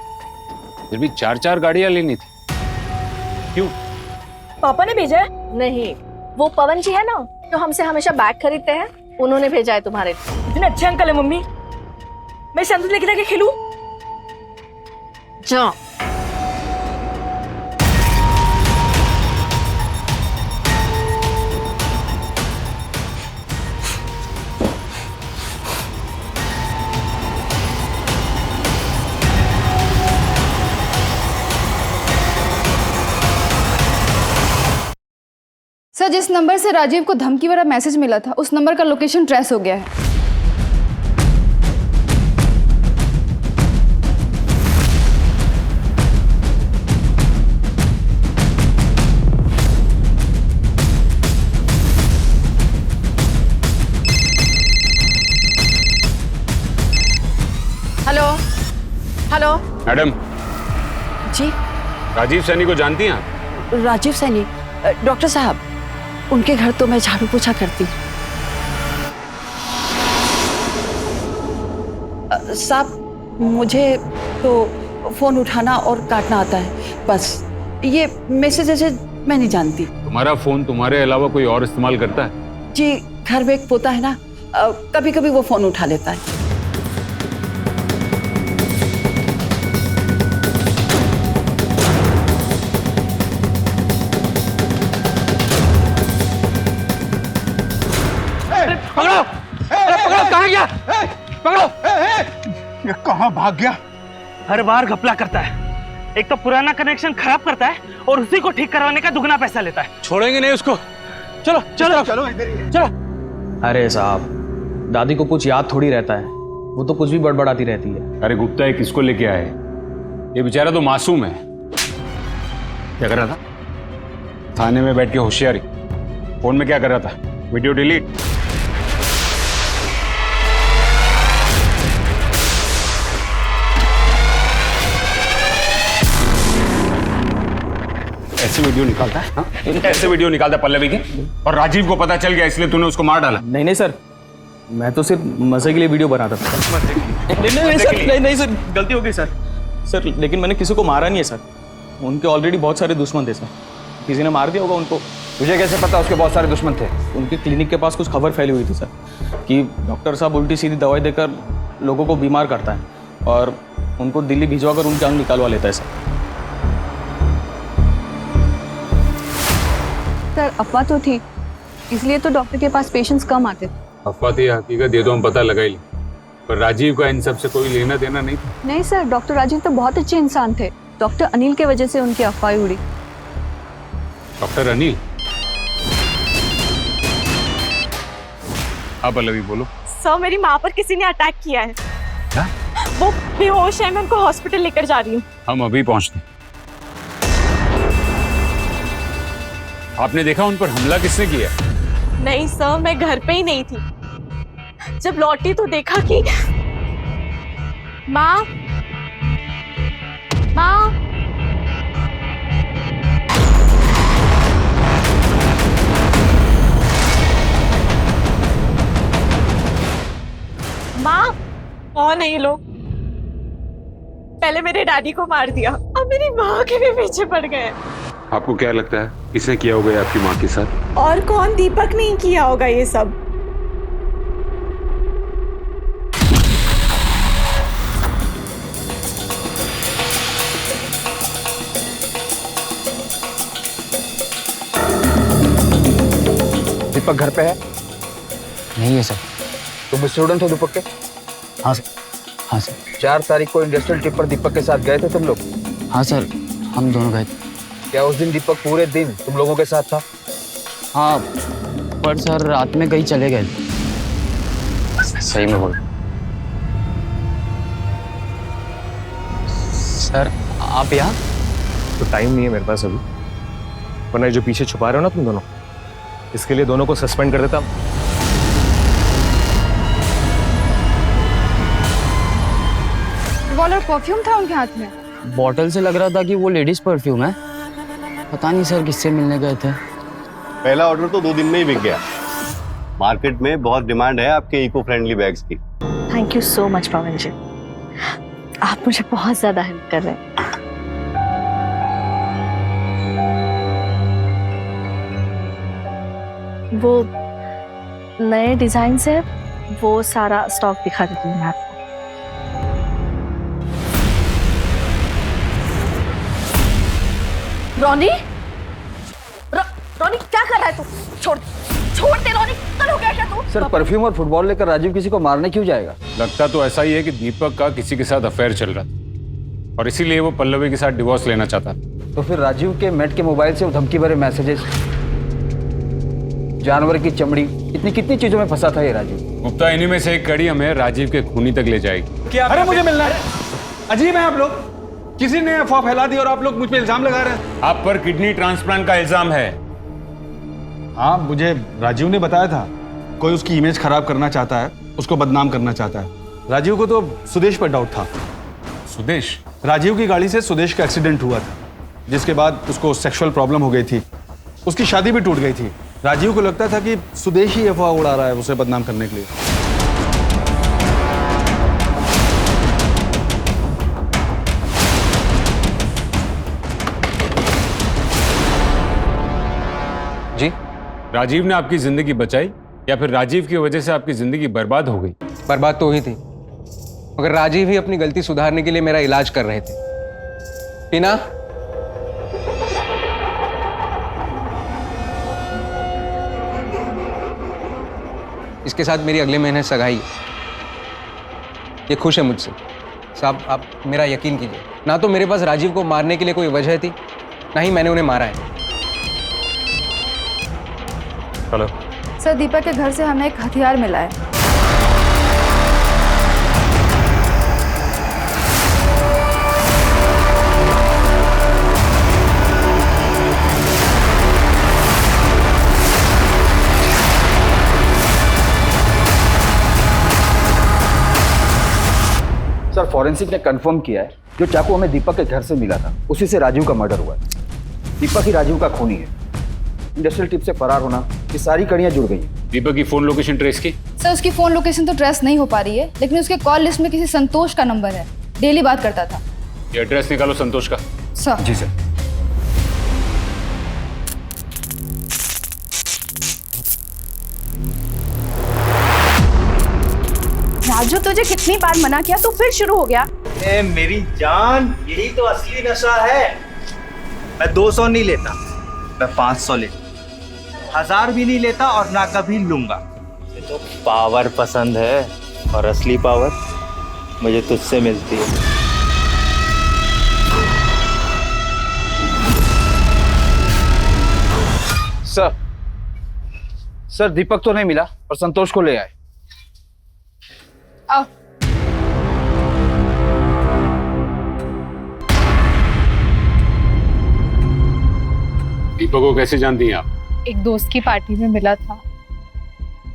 फिर भी 4-4 गाड़ियां लेनी थी। क्यों? पापा ने भेजा है? नहीं, वो पवन जी है ना जो हमसे हमेशा बैग खरीदते हैं, उन्होंने भेजा है तुम्हारे लिए। इतने अच्छे अंकल है मम्मी, मैं संतुल लेके जाके खेलूं? जाओ। सर जिस नंबर से राजीव को धमकी वाला मैसेज मिला था उस नंबर का लोकेशन ट्रेस हो गया है। मैडम जी राजीव सैनी को जानती हैं आप? राजीव सैनी डॉक्टर साहब, उनके घर तो मैं झाड़ू पोछा करती हूँ। साहब मुझे तो फोन उठाना और काटना आता है, बस ये मैसेज मैं नहीं जानती। तुम्हारा फोन तुम्हारे अलावा कोई और इस्तेमाल करता है? जी घर में एक पोता है ना, कभी कभी वो फोन उठा लेता है। पकड़ो पकड़ो, कहाँ गया? पकड़ो। ये कहाँ भाग गया? हर बार घपला करता है, एक तो पुराना कनेक्शन खराब करता है और उसी को ठीक करवाने का दुगना पैसा लेता है। छोड़ेंगे नहीं उसको। चलो चलो चलो इधर ही। चलो। अरे साहब, दादी को कुछ याद थोड़ी रहता है, वो तो कुछ भी बड़बड़ाती रहती है। अरे गुप्ता, ये किसको लेके आए? ये बेचारा तो मासूम है। क्या कर रहा था? थाने में बैठ के होशियारी। फोन में क्या कर रहा था? Video delete. ऐसे वीडियो निकालता है? हाँ? ऐसे वीडियो निकालता है पल्लवी की, और राजीव को पता चल गया इसलिए तूने उसको मार डाला? नहीं नहीं सर, मैं तो सिर्फ मजे के लिए वीडियो बनाता था। नहीं सर, गलती हो गई सर। लेकिन मैंने किसी को मारा नहीं है सर। उनके ऑलरेडी बहुत सारे दुश्मन थे सर, किसी ने मार दिया होगा उनको। तुझे कैसे पता उसके बहुत सारे दुश्मन थे? उनके क्लिनिक के पास कुछ खबर फैली हुई थी सर कि डॉक्टर साहब उल्टी सीधी दवाई देकर लोगों को बीमार करता है और उनको दिल्ली भिजवा कर उनकी जान निकालवा लेता है सर। सर अफवाह तो थी, इसलिए तो डॉक्टर के पास पेशेंट्स कम आते थे। अफवाह थी, हकीकत ये तो हम पता लगा ही ली, पर राजीव का इन सब से कोई लेना देना नहीं था। नहीं सर, डॉक्टर राजीव तो बहुत अच्छे इंसान थे। डॉक्टर अनिल के वजह से उनकी अफवाह उड़ी। डॉक्टर अनिल? हाँ पल्लवी बोलो। सर मेरी माँ पर किसी ने अटैक किया है। क्या? वो बेहोश है, मैं उनको हॉस्पिटल लेकर जा रही हूँ। हम अभी पहुंचते। आपने देखा उन पर हमला किसने किया? नहीं सर, मैं घर पे ही नहीं थी। जब लौटी तो देखा कि माँ कौन है ये लोग? पहले मेरे डैडी को मार दिया, अब मेरी माँ के भी पीछे पड़ गए। आपको क्या लगता है किसने किया होगा आपकी माँ के साथ? और कौन? दीपक नहीं किया होगा ये सब। दीपक घर पे है? नहीं है सर। तुम स्टूडेंट हो दीपक के? हाँ सर। हाँ सर। 4 तारीख को इंडस्ट्रियल ट्रिप पर दीपक के साथ गए थे तुम लोग? हाँ सर, हम दोनों गए थे। क्या उस दिन दीपक पूरे दिन तुम लोगों के साथ था? हाँ, पर सर रात में कहीं चले गए थे। सही में बोल। सर आप यहाँ? तो टाइम नहीं है मेरे पास अभी, वरना जो पीछे छुपा रहे हो ना तुम दोनों, इसके लिए दोनों को सस्पेंड कर देता। वाला परफ्यूम था उनके हाथ में। बॉटल से लग रहा था कि वो लेडीज परफ्यूम है। पता नहीं सर किससे मिलने गए थे। पहला ऑर्डर तो 2 दिन में ही बिक गया। मार्केट में बहुत डिमांड है आपके इको फ्रेंडली बैग्स की। थैंक यू सो मच पवन जी, आप मुझे बहुत ज्यादा हेल्प कर रहे हैं। वो नए डिजाइन से वो सारा स्टॉक दिखा देती हूँ मैं आपको। रोनी, रोनी क्या कर रहा है तू? छोड़ दे रोनी, कल हो गया क्या तू? सर परफ्यूम और फुटबॉल लेकर राजीव किसी को मारने क्यों जाएगा? लगता तो ऐसा ही है कि दीपक का किसी के साथ अफेयर चल रहा था और इसीलिए वो पल्लवी के साथ डिवोर्स लेना चाहता था। तो फिर राजीव के मेट के मोबाइल से धमकी भरे मैसेजेस, जानवर की चमड़ी, इतनी कितनी चीजों में फंसा था ये राजीव। गुप्ता, इन्हीं में से एक कड़ी हमें राजीव के खूनी तक ले जाएगी। क्या? अरे मुझे मिलना है। अजीब है आप लोग, किसी ने अफवाह फैला दी और आप लोग मुझ पे इल्जाम लगा रहे हैं। आप पर किडनी ट्रांसप्लांट का इल्जाम है। हाँ, मुझे राजीव ने बताया था कोई उसकी इमेज खराब करना चाहता है, उसको बदनाम करना चाहता है। राजीव को तो सुदेश पर डाउट था। सुदेश? राजीव की गाड़ी से सुदेश का एक्सीडेंट हुआ था, जिसके बाद उसको सेक्सुअल प्रॉब्लम हो गई थी। उसकी शादी भी टूट गई थी। राजीव को लगता था कि सुदेश ही अफवाह उड़ा रहा है उसे बदनाम करने के लिए। जी, राजीव ने आपकी जिंदगी बचाई या फिर राजीव की वजह से आपकी जिंदगी बर्बाद हो गई? बर्बाद तो हुई थी, मगर राजीव ही अपनी गलती सुधारने के लिए मेरा इलाज कर रहे थे। टीना, इसके साथ मेरी अगले महीने सगाई है। ये खुश है मुझसे। साहब, आप मेरा यकीन कीजिए, ना तो मेरे पास राजीव को मारने के लिए कोई वजह थी, ना ही मैंने उन्हें मारा है। हेलो सर, दीपक के घर से हमें एक हथियार मिला है। सर, फॉरेंसिक ने कंफर्म किया है जो चाकू हमें दीपक के घर से मिला था उसी से राजीव का मर्डर हुआ है। दीपक ही राजीव का खूनी है। इंडस्ट्रियल टिप से फरार होना, ये सारी कड़ियां जुड़ गई हैं। दीपक की फोन लोकेशन ट्रेस की? सर, उसकी फोन लोकेशन तो ट्रेस नहीं हो पा रही है, लेकिन उसके कॉल लिस्ट में किसी संतोष का नंबर है। डेली बात करता था। ये एड्रेस निकालो संतोष का। सर। जी सर। राजू, तुझे कितनी बार मना किया, तू फिर शुरू हो गया। ए मेरी जान, यही तो असली नशा है। मैं 200 नहीं लेता, मैं 500 लेता, 1000 भी नहीं लेता और ना कभी लूंगा। मुझे तो पावर पसंद है और असली पावर मुझे तुझसे मिलती है। सर, दीपक तो नहीं मिला और संतोष को ले आए। आओ। दीपक को कैसे जानती हैं आप? एक दोस्त की पार्टी में मिला था,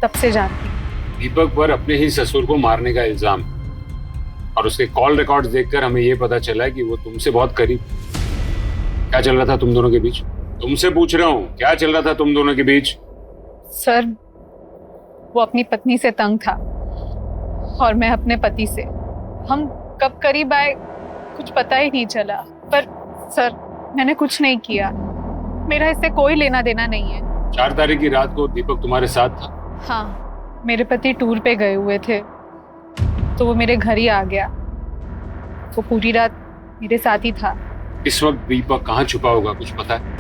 तब से जानती हूँ। दीपक पर अपने ही ससुर को मारने का इल्जाम, और उसके कॉल रिकॉर्ड्स देखकर हमें यह पता चला है कि वो तुमसे बहुत करीब। क्या चल रहा था तुम दोनों के बीच? तुमसे पूछ रहा हूँ, क्या चल रहा था तुम दोनों के बीच? सर, वो अपनी पत्नी से तंग था और मैं अपने पति से। हम कब करीब आए कुछ पता ही नहीं चला। पर सर, मैंने कुछ नहीं किया, मेरा इससे कोई लेना देना नहीं है। 4 तारीख की रात को दीपक तुम्हारे साथ था? हाँ, मेरे पति टूर पे गए हुए थे तो वो मेरे घर ही आ गया। वो पूरी रात मेरे साथ ही था। इस वक्त दीपक कहाँ छुपा होगा, कुछ पता है?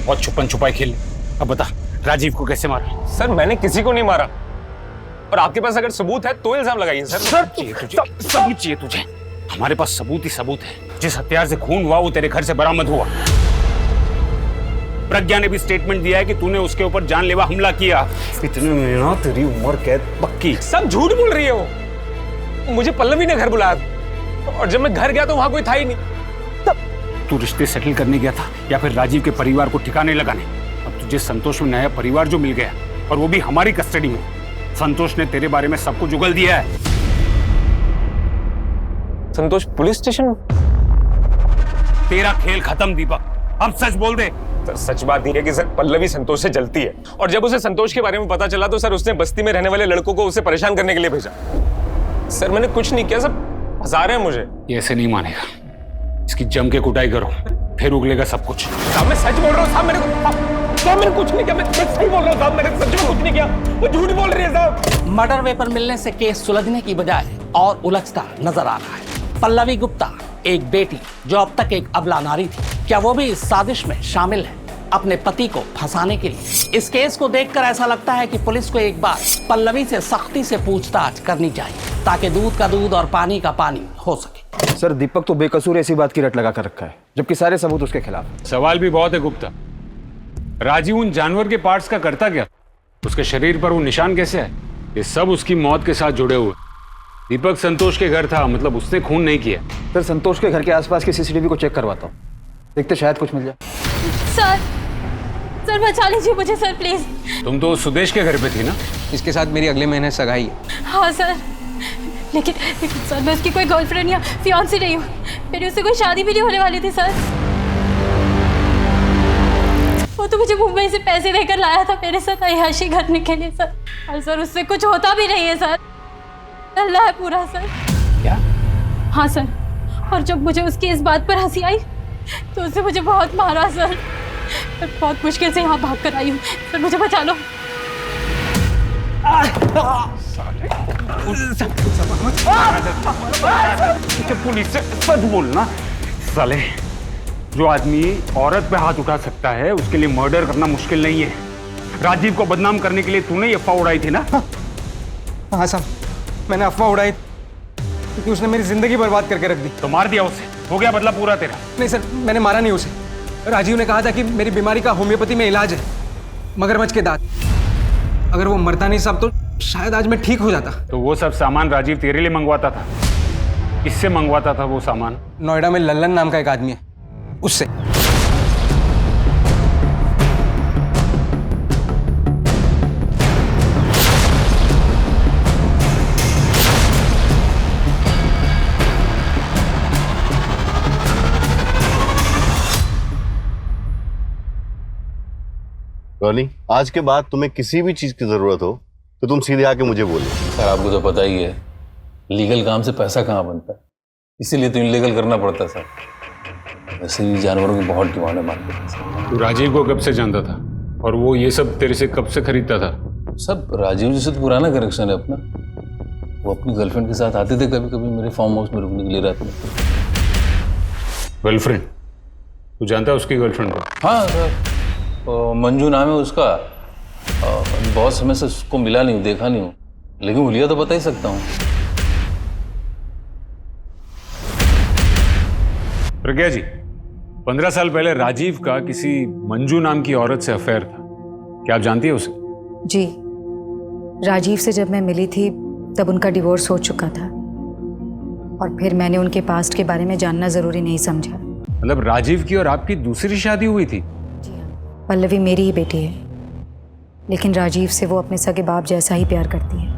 बहुत छुपन छुपाई खेल। अब बता, राजीव को कैसे मारा? सर, मैंने किसी को नहीं मारा, और आपके पास अगर सबूत है तो इल्जाम लगाइए सर। सबूत चाहिए तुझे? हमारे पास सबूत ही सबूत है। जिस हथियार से खून हुआ वो तेरे घर से बरामद हुआ। प्रज्ञा ने भी स्टेटमेंट दिया है कि तूने उसके ऊपर जानलेवा हमला किया। इतने में ना तेरी उम्र कैद पक्की। सब झूठ बोल रही है वो। मुझे पल्लवी ने घर बुलाया और जब मैं घर गया तो वहां कोई था ही नहीं। तू रिश्ते सेटल करने गया था या फिर राजीव के परिवार को ठिकाने लगाने? अब तुझे संतोष में नया परिवार जो मिल गया, और वो भी हमारी कस्टडी में। संतोष ने तेरे बारे में सब कुछ उगल दिया है। संतोष पुलिस स्टेशन? तेरा खेल खत्म दीपक, अब सच बोल दे। सर, सच बात यह है कि सर, पल्लवी संतोष से जलती है, और जब उसे संतोष के बारे में पता चला तो सर उसने बस्ती में रहने वाले लड़कों को उसे परेशान करने के लिए भेजा। सर, मैंने कुछ नहीं किया, सब फंसा रहे हैं मुझे। ये ऐसे नहीं मानेगा, इसकी जम के कुटाई करो, फिर उगलेगा सब कुछ। साहब, मैं सच बोल रहा हूँ साहब, मैंने कुछ नहीं किया। मैं सही बोल रहा हूँ साहब, मैंने सच में कुछ नहीं किया। वो झूठ बोल रही है साहब। मर्डर वेपन मिलने से केस सुलझने की बजाय और उलझता नजर आ रहा है। पल्लवी गुप्ता, एक बेटी जो अब तक एक अबला नारी थी, क्या वो भी इस साजिश में शामिल है अपने पति को फंसाने के लिए? इस केस को देखकर ऐसा लगता है कि पुलिस को एक बार पल्लवी से सख्ती से पूछताछ करनी चाहिए, ताकि दूध का दूध और पानी का पानी हो सके। सर, दीपक तो बेकसूर ऐसी बात की रट लगा कर रखा है, जबकि सारे सबूत उसके खिलाफ। सवाल भी बहुत है गुप्ता। राजीव उन जानवर के पार्ट्स का करता क्या? उसके शरीर पर वो निशान कैसे है? ये सब उसकी मौत के साथ जुड़े हुए। दीपक संतोष के घर था, मतलब उसने खून नहीं किया। सर, संतोष के घर के आसपास की सीसीटीवी को चेक करवाता हूँ। देखते शायद कुछ मिल जाए। सर सर बचा लीजिए मुझे सर प्लीज। तुम तो सुदेश के घर पे थी ना? इसके साथ मेरी अगले महीने सगाई है। हाँ सर, लेकिन सर मैं उसकी कोई गर्लफ्रेंड या फियांसी नहीं हूँ। मेरी उससे कोई शादी भी नहीं होने वाली थी सर। वो तो मुझे मुंबई से पैसे देकर लाया था मेरे साथ अय्याशी करने के लिए सर। और सर उससे कुछ होता भी नहीं है सर, अल्लाह है पूरा सर। क्या? हाँ सर, और जब मुझे उसकी इस बात पर हंसी आई तो उसने मुझे बहुत मारा सर। मैं बहुत मुश्किल से यहाँ भाग कर आई हूँ सर, मुझे बचा लो। पुलिस से सच बोलना। साले, जो आदमी औरत पे हाथ उठा सकता है उसके लिए मर्डर करना मुश्किल नहीं है। राजीव को बदनाम करने के लिए तूने ये अफवाह उड़ाई थी ना? हाँ साहब, मैंने अफवाह उड़ाई क्योंकि उसने मेरी जिंदगी बर्बाद करके रख दी। तो मार दिया उसे, हो गया बदला पूरा तेरा। नहीं सर, मैंने मारा नहीं उसे। राजीव ने कहा था कि मेरी बीमारी का होम्योपैथी में इलाज है, मगरमच्छ के दांत। अगर वो मरता नहीं साहब तो शायद आज मैं ठीक हो जाता। तो वो सब सामान राजीव तेरे लिए मंगवाता था? किससे मंगवाता था वो सामान? नोएडा में लल्लन नाम का एक आदमी है, उससे। रॉनी, आज के बाद तुम्हें किसी भी चीज की जरूरत हो तो तुम सीधे आके मुझे बोलो। सर आपको तो पता ही है लीगल काम से पैसा कहाँ बनता है, इसीलिए तो इनलीगल करना पड़ता है सर। वैसे भी जानवरों की बहुत डिमांड है मार्केट में। तू राजीव को कब से जानता था और वो ये सब तेरे से कब से खरीदता था? सब राजीव जी से तो पुराना कनेक्शन है अपना। वो अपनी गर्लफ्रेंड के साथ आते थे कभी कभी मेरे फार्म हाउस में रुकने के लिए रात में। गर्लफ्रेंड? तू जानता है उसकी गर्लफ्रेंड को? हाँ सर, मंजू नाम है उसका। बहुत समय से उसको मिला नहीं हूँ, देखा नहीं हूँ, लेकिन हुलिया तो बता ही सकता हूँ। प्रज्ञा जी, 15 साल पहले राजीव का किसी मंजू नाम की औरत से अफेयर था, क्या आप जानती है उसे? जी, राजीव से जब मैं मिली थी तब उनका डिवोर्स हो चुका था और फिर मैंने उनके पास्ट के बारे में जानना जरूरी नहीं समझा। मतलब राजीव की और आपकी दूसरी शादी हुई थी? पल्लवी मेरी ही बेटी है, लेकिन राजीव से वो अपने सगे बाप जैसा ही प्यार करती है।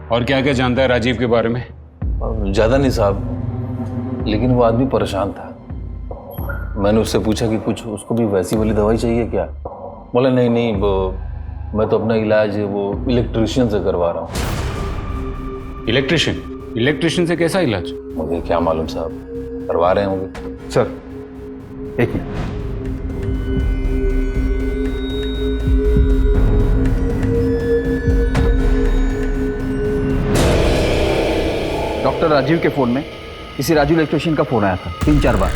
और क्या क्या जानता है राजीव के बारे में? ज्यादा नहीं साहब, लेकिन वो आदमी परेशान था। मैंने उससे पूछा कि कुछ उसको भी वैसी वाली दवाई चाहिए क्या? बोला नहीं नहीं, मैं तो अपना इलाज वो इलेक्ट्रिशियन से करवा रहा हूँ। इलेक्ट्रिशियन? इलेक्ट्रिशियन से कैसा इलाज? मुझे क्या मालूम साहब, करवा रहे होंगे। सर एक मिनट। डॉक्टर राजीव के फोन में किसी राजू इलेक्ट्रिशियन का फोन आया था 3-4 बार।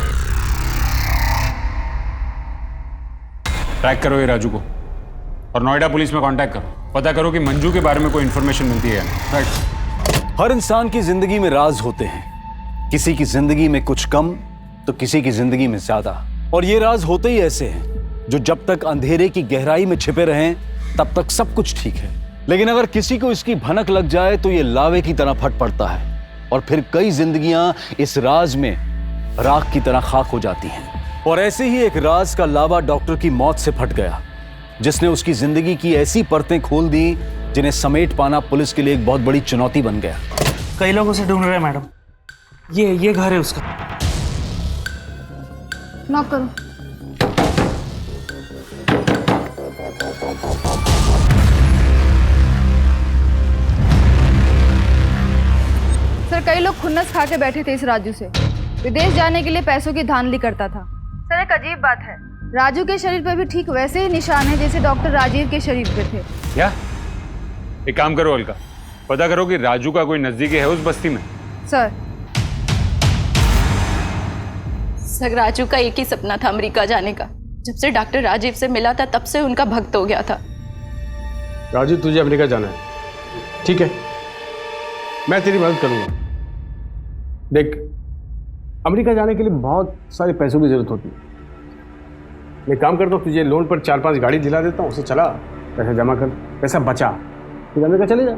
ट्रैक करो ये राजू को और नोएडा पुलिस में कांटेक्ट करो, पता करो कि मंजू के बारे में कोई इंफॉर्मेशन मिलती है या नहीं। राइट। हर इंसान की जिंदगी में राज होते हैं, किसी की जिंदगी में कुछ कम तो किसी की जिंदगी में ज्यादा। और ये राज होते ही ऐसे हैं जो जब तक अंधेरे की गहराई में छिपे रहें तब तक सब कुछ ठीक है, लेकिन अगर किसी को इसकी भनक लग जाए तो ये लावे की तरह फट पड़ता है और फिर कई जिंदगियां इस राज में राख की तरह खाक हो जाती हैं। और ऐसे ही एक राज का लावा डॉक्टर की मौत से फट गया, जिसने उसकी जिंदगी की ऐसी परतें खोल दी जिन्हें समेट पाना पुलिस के लिए एक बहुत बड़ी चुनौती बन गया। कई लोग उसे ढूंढ रहे हैं मैडम। ये घर है उसका। नॉक करो। सर कई लोग खुन्नस खा के बैठे थे इस राजू से। विदेश जाने के लिए पैसों की धांधली करता था। सर एक अजीब बात है, राजू के शरीर पर भी ठीक वैसे ही निशान है जैसे डॉक्टर राजीव के शरीर पे थे। क्या? एक काम करो अलका, पता करो कि राजू का कोई नजदीकी है उस बस्ती में। सर राजू का एक ही सपना था अमेरिका जाने का। जब से डॉक्टर राजीव से मिला था तब से उनका भक्त हो गया था। राजू तुझे अमेरिका जाना है, ठीक है, मैं तेरी मदद करूंगा। देख, अमेरिका जाने के लिए बहुत सारे पैसों की जरूरत होती है। मैं काम करता हूँ, तुझे लोन पर 4-5 गाड़ी दिला देता हूँ, उसे चला, पैसा जमा कर, पैसा बचा, फिर अमेरिका चले जा।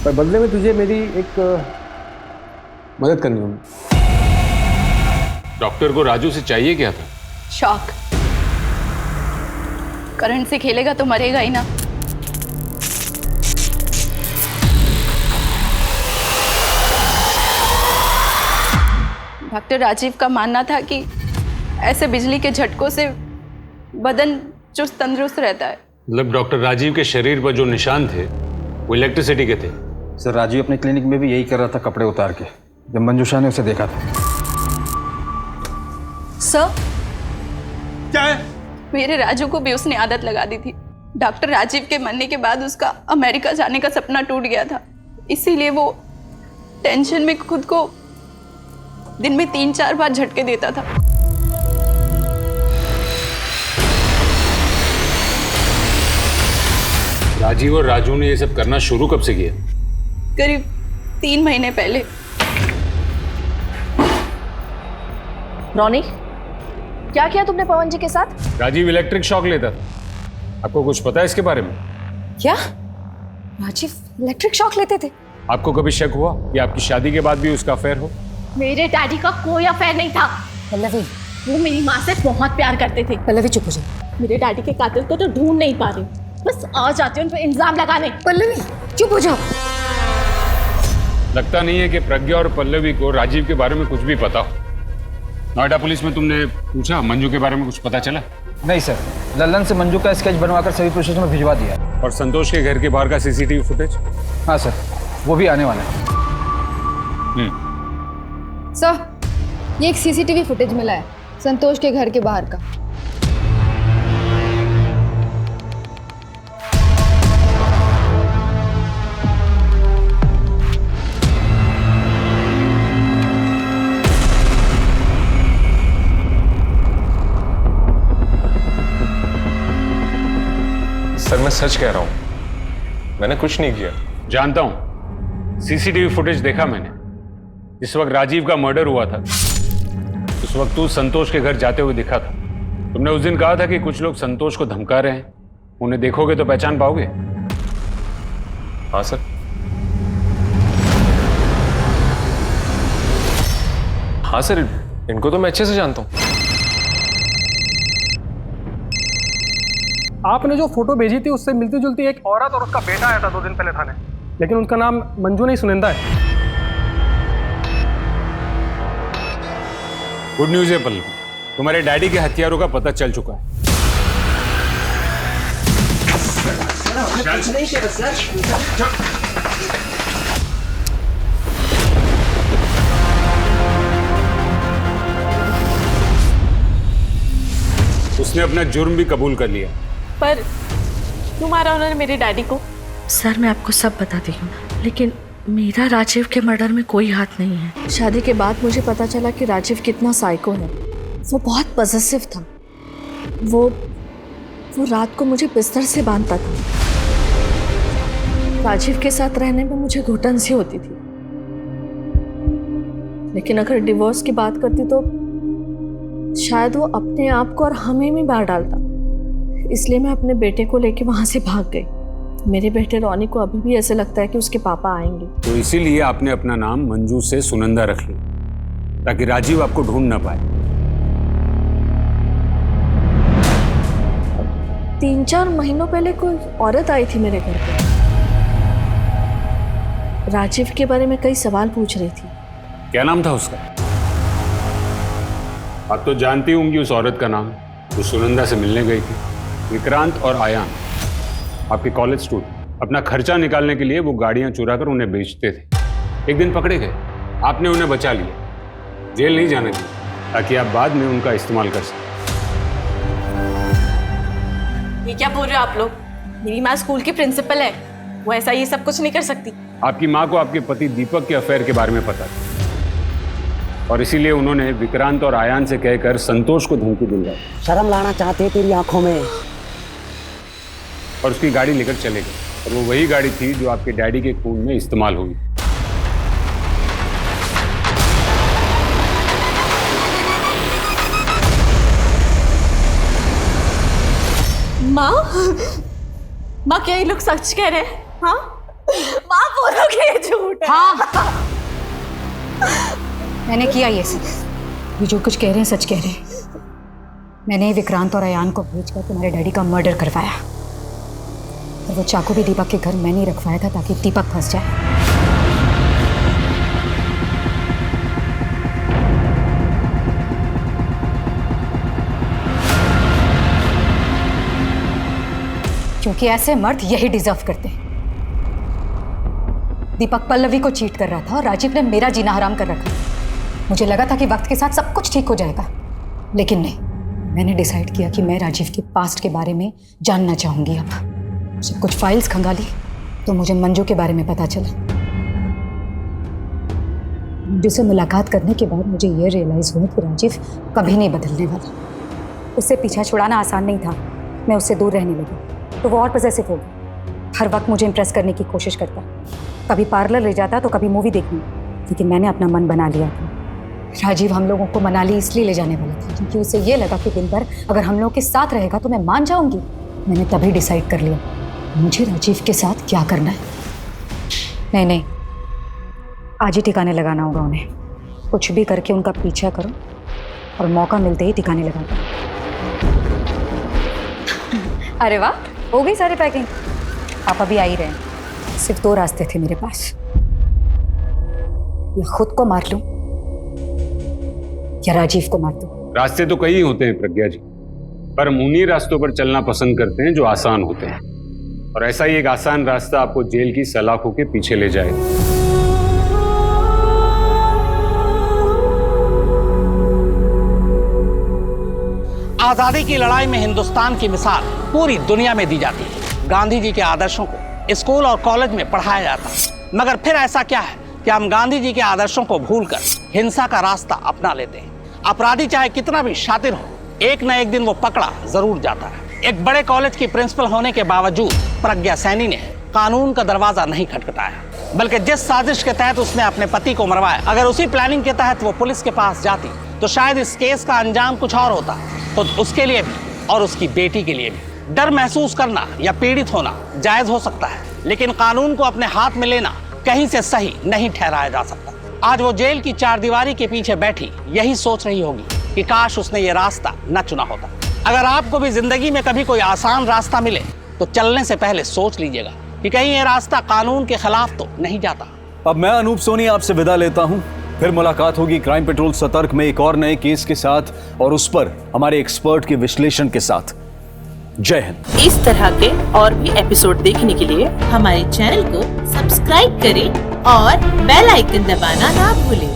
पर बदले में तुझे मेरी एक मदद करनी होगी। डॉक्टर को राजू से चाहिए क्या था? शॉक। करंट से खेलेगा तो मरेगा ही ना। डॉक्टर राजीव का मानना था कि ऐसे बिजली के झटकों से बदन चुस्त तंदुरुस्त रहता है। मतलब डॉक्टर राजीव के शरीर पर जो निशान थे वो इलेक्ट्रिसिटी के थे? सर राजीव अपने क्लिनिक में भी यही कर रहा था, कपड़े उतार के, जब मंजूषा ने उसे देखा था। सर क्या है? मेरे राजू को भी उसने आदत लगा दी थी। डॉक्टर राजीव के मरने के बाद उसका अमेरिका जाने का सपना टूट गया था, इसीलिए वो टेंशन में खुद को दिन में 3-4 बार झटके देता था। राजीव और राजू ने ये सब करना शुरू कब से किया? करीब 3 महीने पहले। रॉनी, क्या किया तुमने पवन जी के साथ? राजीव इलेक्ट्रिक शॉक लेता था। आपको कुछ पता है इसके बारे में? क्या राजीव इलेक्ट्रिक शॉक लेते थे? आपको कभी शक हुआ कि आपकी शादी के बाद भी उसका अफेयर हो? मेरे डैडी का कोई अफेयर नहीं था। पल्लवी, वो मेरी माँ से बहुत प्यार करते थे। पल्लवी चुप हो जा। मेरे डैडी के कातिल को तो ढूंढ नहीं पा रही, बस आ जाती हूँ उन पर इल्जाम लगाने। पल्लवी चुप हो जाओ। लगता नहीं है कि प्रज्ञा और पल्लवी को राजीव के बारे में कुछ भी पता हो। नोएडा पुलिस में तुमने पूछा मंजू के बारे में कुछ पता चला? नहीं सर, लल्लन से मंजू का स्केच बनवाकर सभी पुलिस में भिजवा दिया। और संतोष के घर के बाहर का सीसीटीवी फुटेज? हाँ सर, वो भी आने वाला है। सर, ये एक सीसीटीवी फुटेज मिला है संतोष के घर के बाहर का। सर मैं सच कह रहा हूं, मैंने कुछ नहीं किया। जानता हूं, सीसीटीवी फुटेज देखा मैंने। जिस वक्त राजीव का मर्डर हुआ था उस वक्त तू संतोष के घर जाते हुए दिखा था। तुमने उस दिन कहा था कि कुछ लोग संतोष को धमका रहे हैं, उन्हें देखोगे तो पहचान पाओगे। हाँ सर। हाँ सर, इनको तो मैं अच्छे से जानता हूं। आपने जो फोटो भेजी थी उससे मिलती जुलती एक औरत और उसका बेटा आया था 2 दिन पहले थाने, लेकिन उनका नाम मंजू नहीं सुनिंदा है। गुड न्यूज है पल्लवी, तुम्हारे डैडी के हथियारों का पता चल चुका है। उसने अपना जुर्म भी कबूल कर लिया। पर क्यों मारा उन्होंने मेरे डैडी को? सर मैं आपको सब बताती हूँ, लेकिन मेरा राजीव के मर्डर में कोई हाथ नहीं है। शादी के बाद मुझे पता चला कि राजीव कितना साइको है। वो बहुत पॉसेसिव था। वो रात को मुझे बिस्तर से बांधता था। राजीव के साथ रहने में मुझे घुटन सी होती थी, लेकिन अगर डिवोर्स की बात करती तो शायद वो अपने आप को और हमें भी मार डालता। इसलिए मैं अपने बेटे को लेके वहां से भाग गई। मेरे बेटे रॉनी को अभी भी ऐसे लगता है कि उसके पापा आएंगे। तो इसीलिए आपने अपना नाम मंजू से सुनंदा रख लिया, ताकि राजीव आपको ढूंढ ना पाए। 3-4 महीनों पहले कोई औरत आई थी मेरे घर पे। राजीव के बारे में कई सवाल पूछ रही थी। क्या नाम था उसका? आप तो जानती होंगी उस औरत का नाम, जो सुनंदा से मिलने गई थी। विक्रांत और आयान, आपके कॉलेज स्टूडेंट। अपना खर्चा निकालने के लिए वो गाड़ियां चुरा कर उन्हें बेचते थे। एक दिन पकड़े गए, आपने उन्हें बचा लिया, जेल नहीं जाने दिया, ताकि आप बाद में उनका इस्तेमाल कर सकें। ये क्या बोल रहे हो आप लोग? मेरी माँ स्कूल की प्रिंसिपल है, वो ऐसा ये सब कुछ नहीं कर सकती। आपकी माँ को आपके पति दीपक के अफेयर के बारे में पता था, और इसीलिए उन्होंने विक्रांत और आयान से कहकर संतोष को धमकी दिलवाई। शर्म लाना चाहते तेरी आंखों में। और उसकी गाड़ी लेकर चले गए, और वो वही गाड़ी थी जो आपके डैडी के खून में इस्तेमाल हुई। माँ क्या ये लोग सच कह रहे हैं? हाँ माँ बोलो कि ये झूठ है। हाँ मैंने किया ये सब। ये जो कुछ कह रहे हैं सच कह रहे हैं। मैंने विक्रांत और अयान को भेजकर तुम्हारे डैडी का मर्डर करवाया और वो चाकू भी दीपक के घर मैंने ही रखवाया था ताकि दीपक फंस जाए। क्योंकि ऐसे मर्द यही डिजर्व करते हैं। दीपक पल्लवी को चीट कर रहा था और राजीव ने मेरा जीना हराम कर रखा। मुझे लगा था कि वक्त के साथ सब कुछ ठीक हो जाएगा, लेकिन नहीं। मैंने डिसाइड किया कि मैं राजीव के पास्ट के बारे में जानना चाहूंगी। अब जब कुछ फाइल्स खंगाली तो मुझे मंजू के बारे में पता चला। मंजू से मुलाकात करने के बाद मुझे यह रियलाइज हुआ कि राजीव कभी नहीं बदलने वाला। उससे पीछा छुड़ाना आसान नहीं था। मैं उससे दूर रहने लगी तो वो और पॉसेसिव हो गया। हर वक्त मुझे इम्प्रेस करने की कोशिश करता, कभी पार्लर ले जाता तो कभी मूवी देखने। लेकिन मैंने अपना मन बना लिया था। राजीव हम लोगों को मनाली इसलिए ले जाने वाला था क्योंकि उसे ये लगा कि दिन भर अगर हम लोग के साथ रहेगा तो मैं मान जाऊंगी। मैंने तभी डिसाइड कर लिया मुझे राजीव के साथ क्या करना है। नहीं, आज ही ठिकाने लगाना होगा उन्हें। कुछ भी करके उनका पीछा करो और मौका मिलते ही ठिकाने लगा दो। अरे वाह, हो गई सारी पैकिंग। आप अभी आ ही रहे हैं। सिर्फ 2 रास्ते थे मेरे पास, या खुद को मार लूं या राजीव को मार दूं। रास्ते तो कई होते हैं प्रज्ञा जी, पर हम उन्हीं रास्तों पर चलना पसंद करते हैं जो आसान होते हैं। और ऐसा ही एक आसान रास्ता आपको जेल की सलाखों के पीछे ले जाएगा। आजादी की लड़ाई में हिंदुस्तान की मिसाल पूरी दुनिया में दी जाती है। गांधी जी के आदर्शों को स्कूल और कॉलेज में पढ़ाया जाता है, मगर फिर ऐसा क्या है कि हम गांधी जी के आदर्शों को भूलकर हिंसा का रास्ता अपना लेते हैं। अपराधी चाहे कितना भी शातिर हो, एक न एक दिन वो पकड़ा जरूर जाता है। एक बड़े कॉलेज की प्रिंसिपल होने के बावजूद प्रज्ञा सैनी ने कानून का दरवाजा नहीं खटखटाया, बल्कि जिस साजिश के तहत उसने अपने पति को मरवाया, अगर उसी प्लानिंग के तहत वो पुलिस के पास जाती तो शायद इस केस का अंजाम कुछ और होता, खुद उसके लिए भी और उसकी बेटी के लिए भी। डर महसूस करना या पीड़ित होना जायज हो सकता है, लेकिन कानून को अपने हाथ में लेना कहीं से सही नहीं ठहराया जा सकता। आज वो जेल की चारदीवारी के पीछे बैठी यही सोच रही होगी कि काश उसने ये रास्ता न चुना होता। अगर आपको भी जिंदगी में कभी कोई आसान रास्ता मिले तो चलने से पहले सोच लीजिएगा कि कहीं ये रास्ता कानून के खिलाफ तो नहीं जाता। अब मैं अनूप सोनी आपसे विदा लेता हूं। फिर मुलाकात होगी क्राइम पेट्रोल सतर्क में एक और नए केस के साथ और उस पर हमारे एक्सपर्ट के विश्लेषण के साथ। जय हिंद। इस तरह के और भी एपिसोड देखने के लिए हमारे चैनल को सब्सक्राइब करें और बेल आइकन दबाना ना भूलें।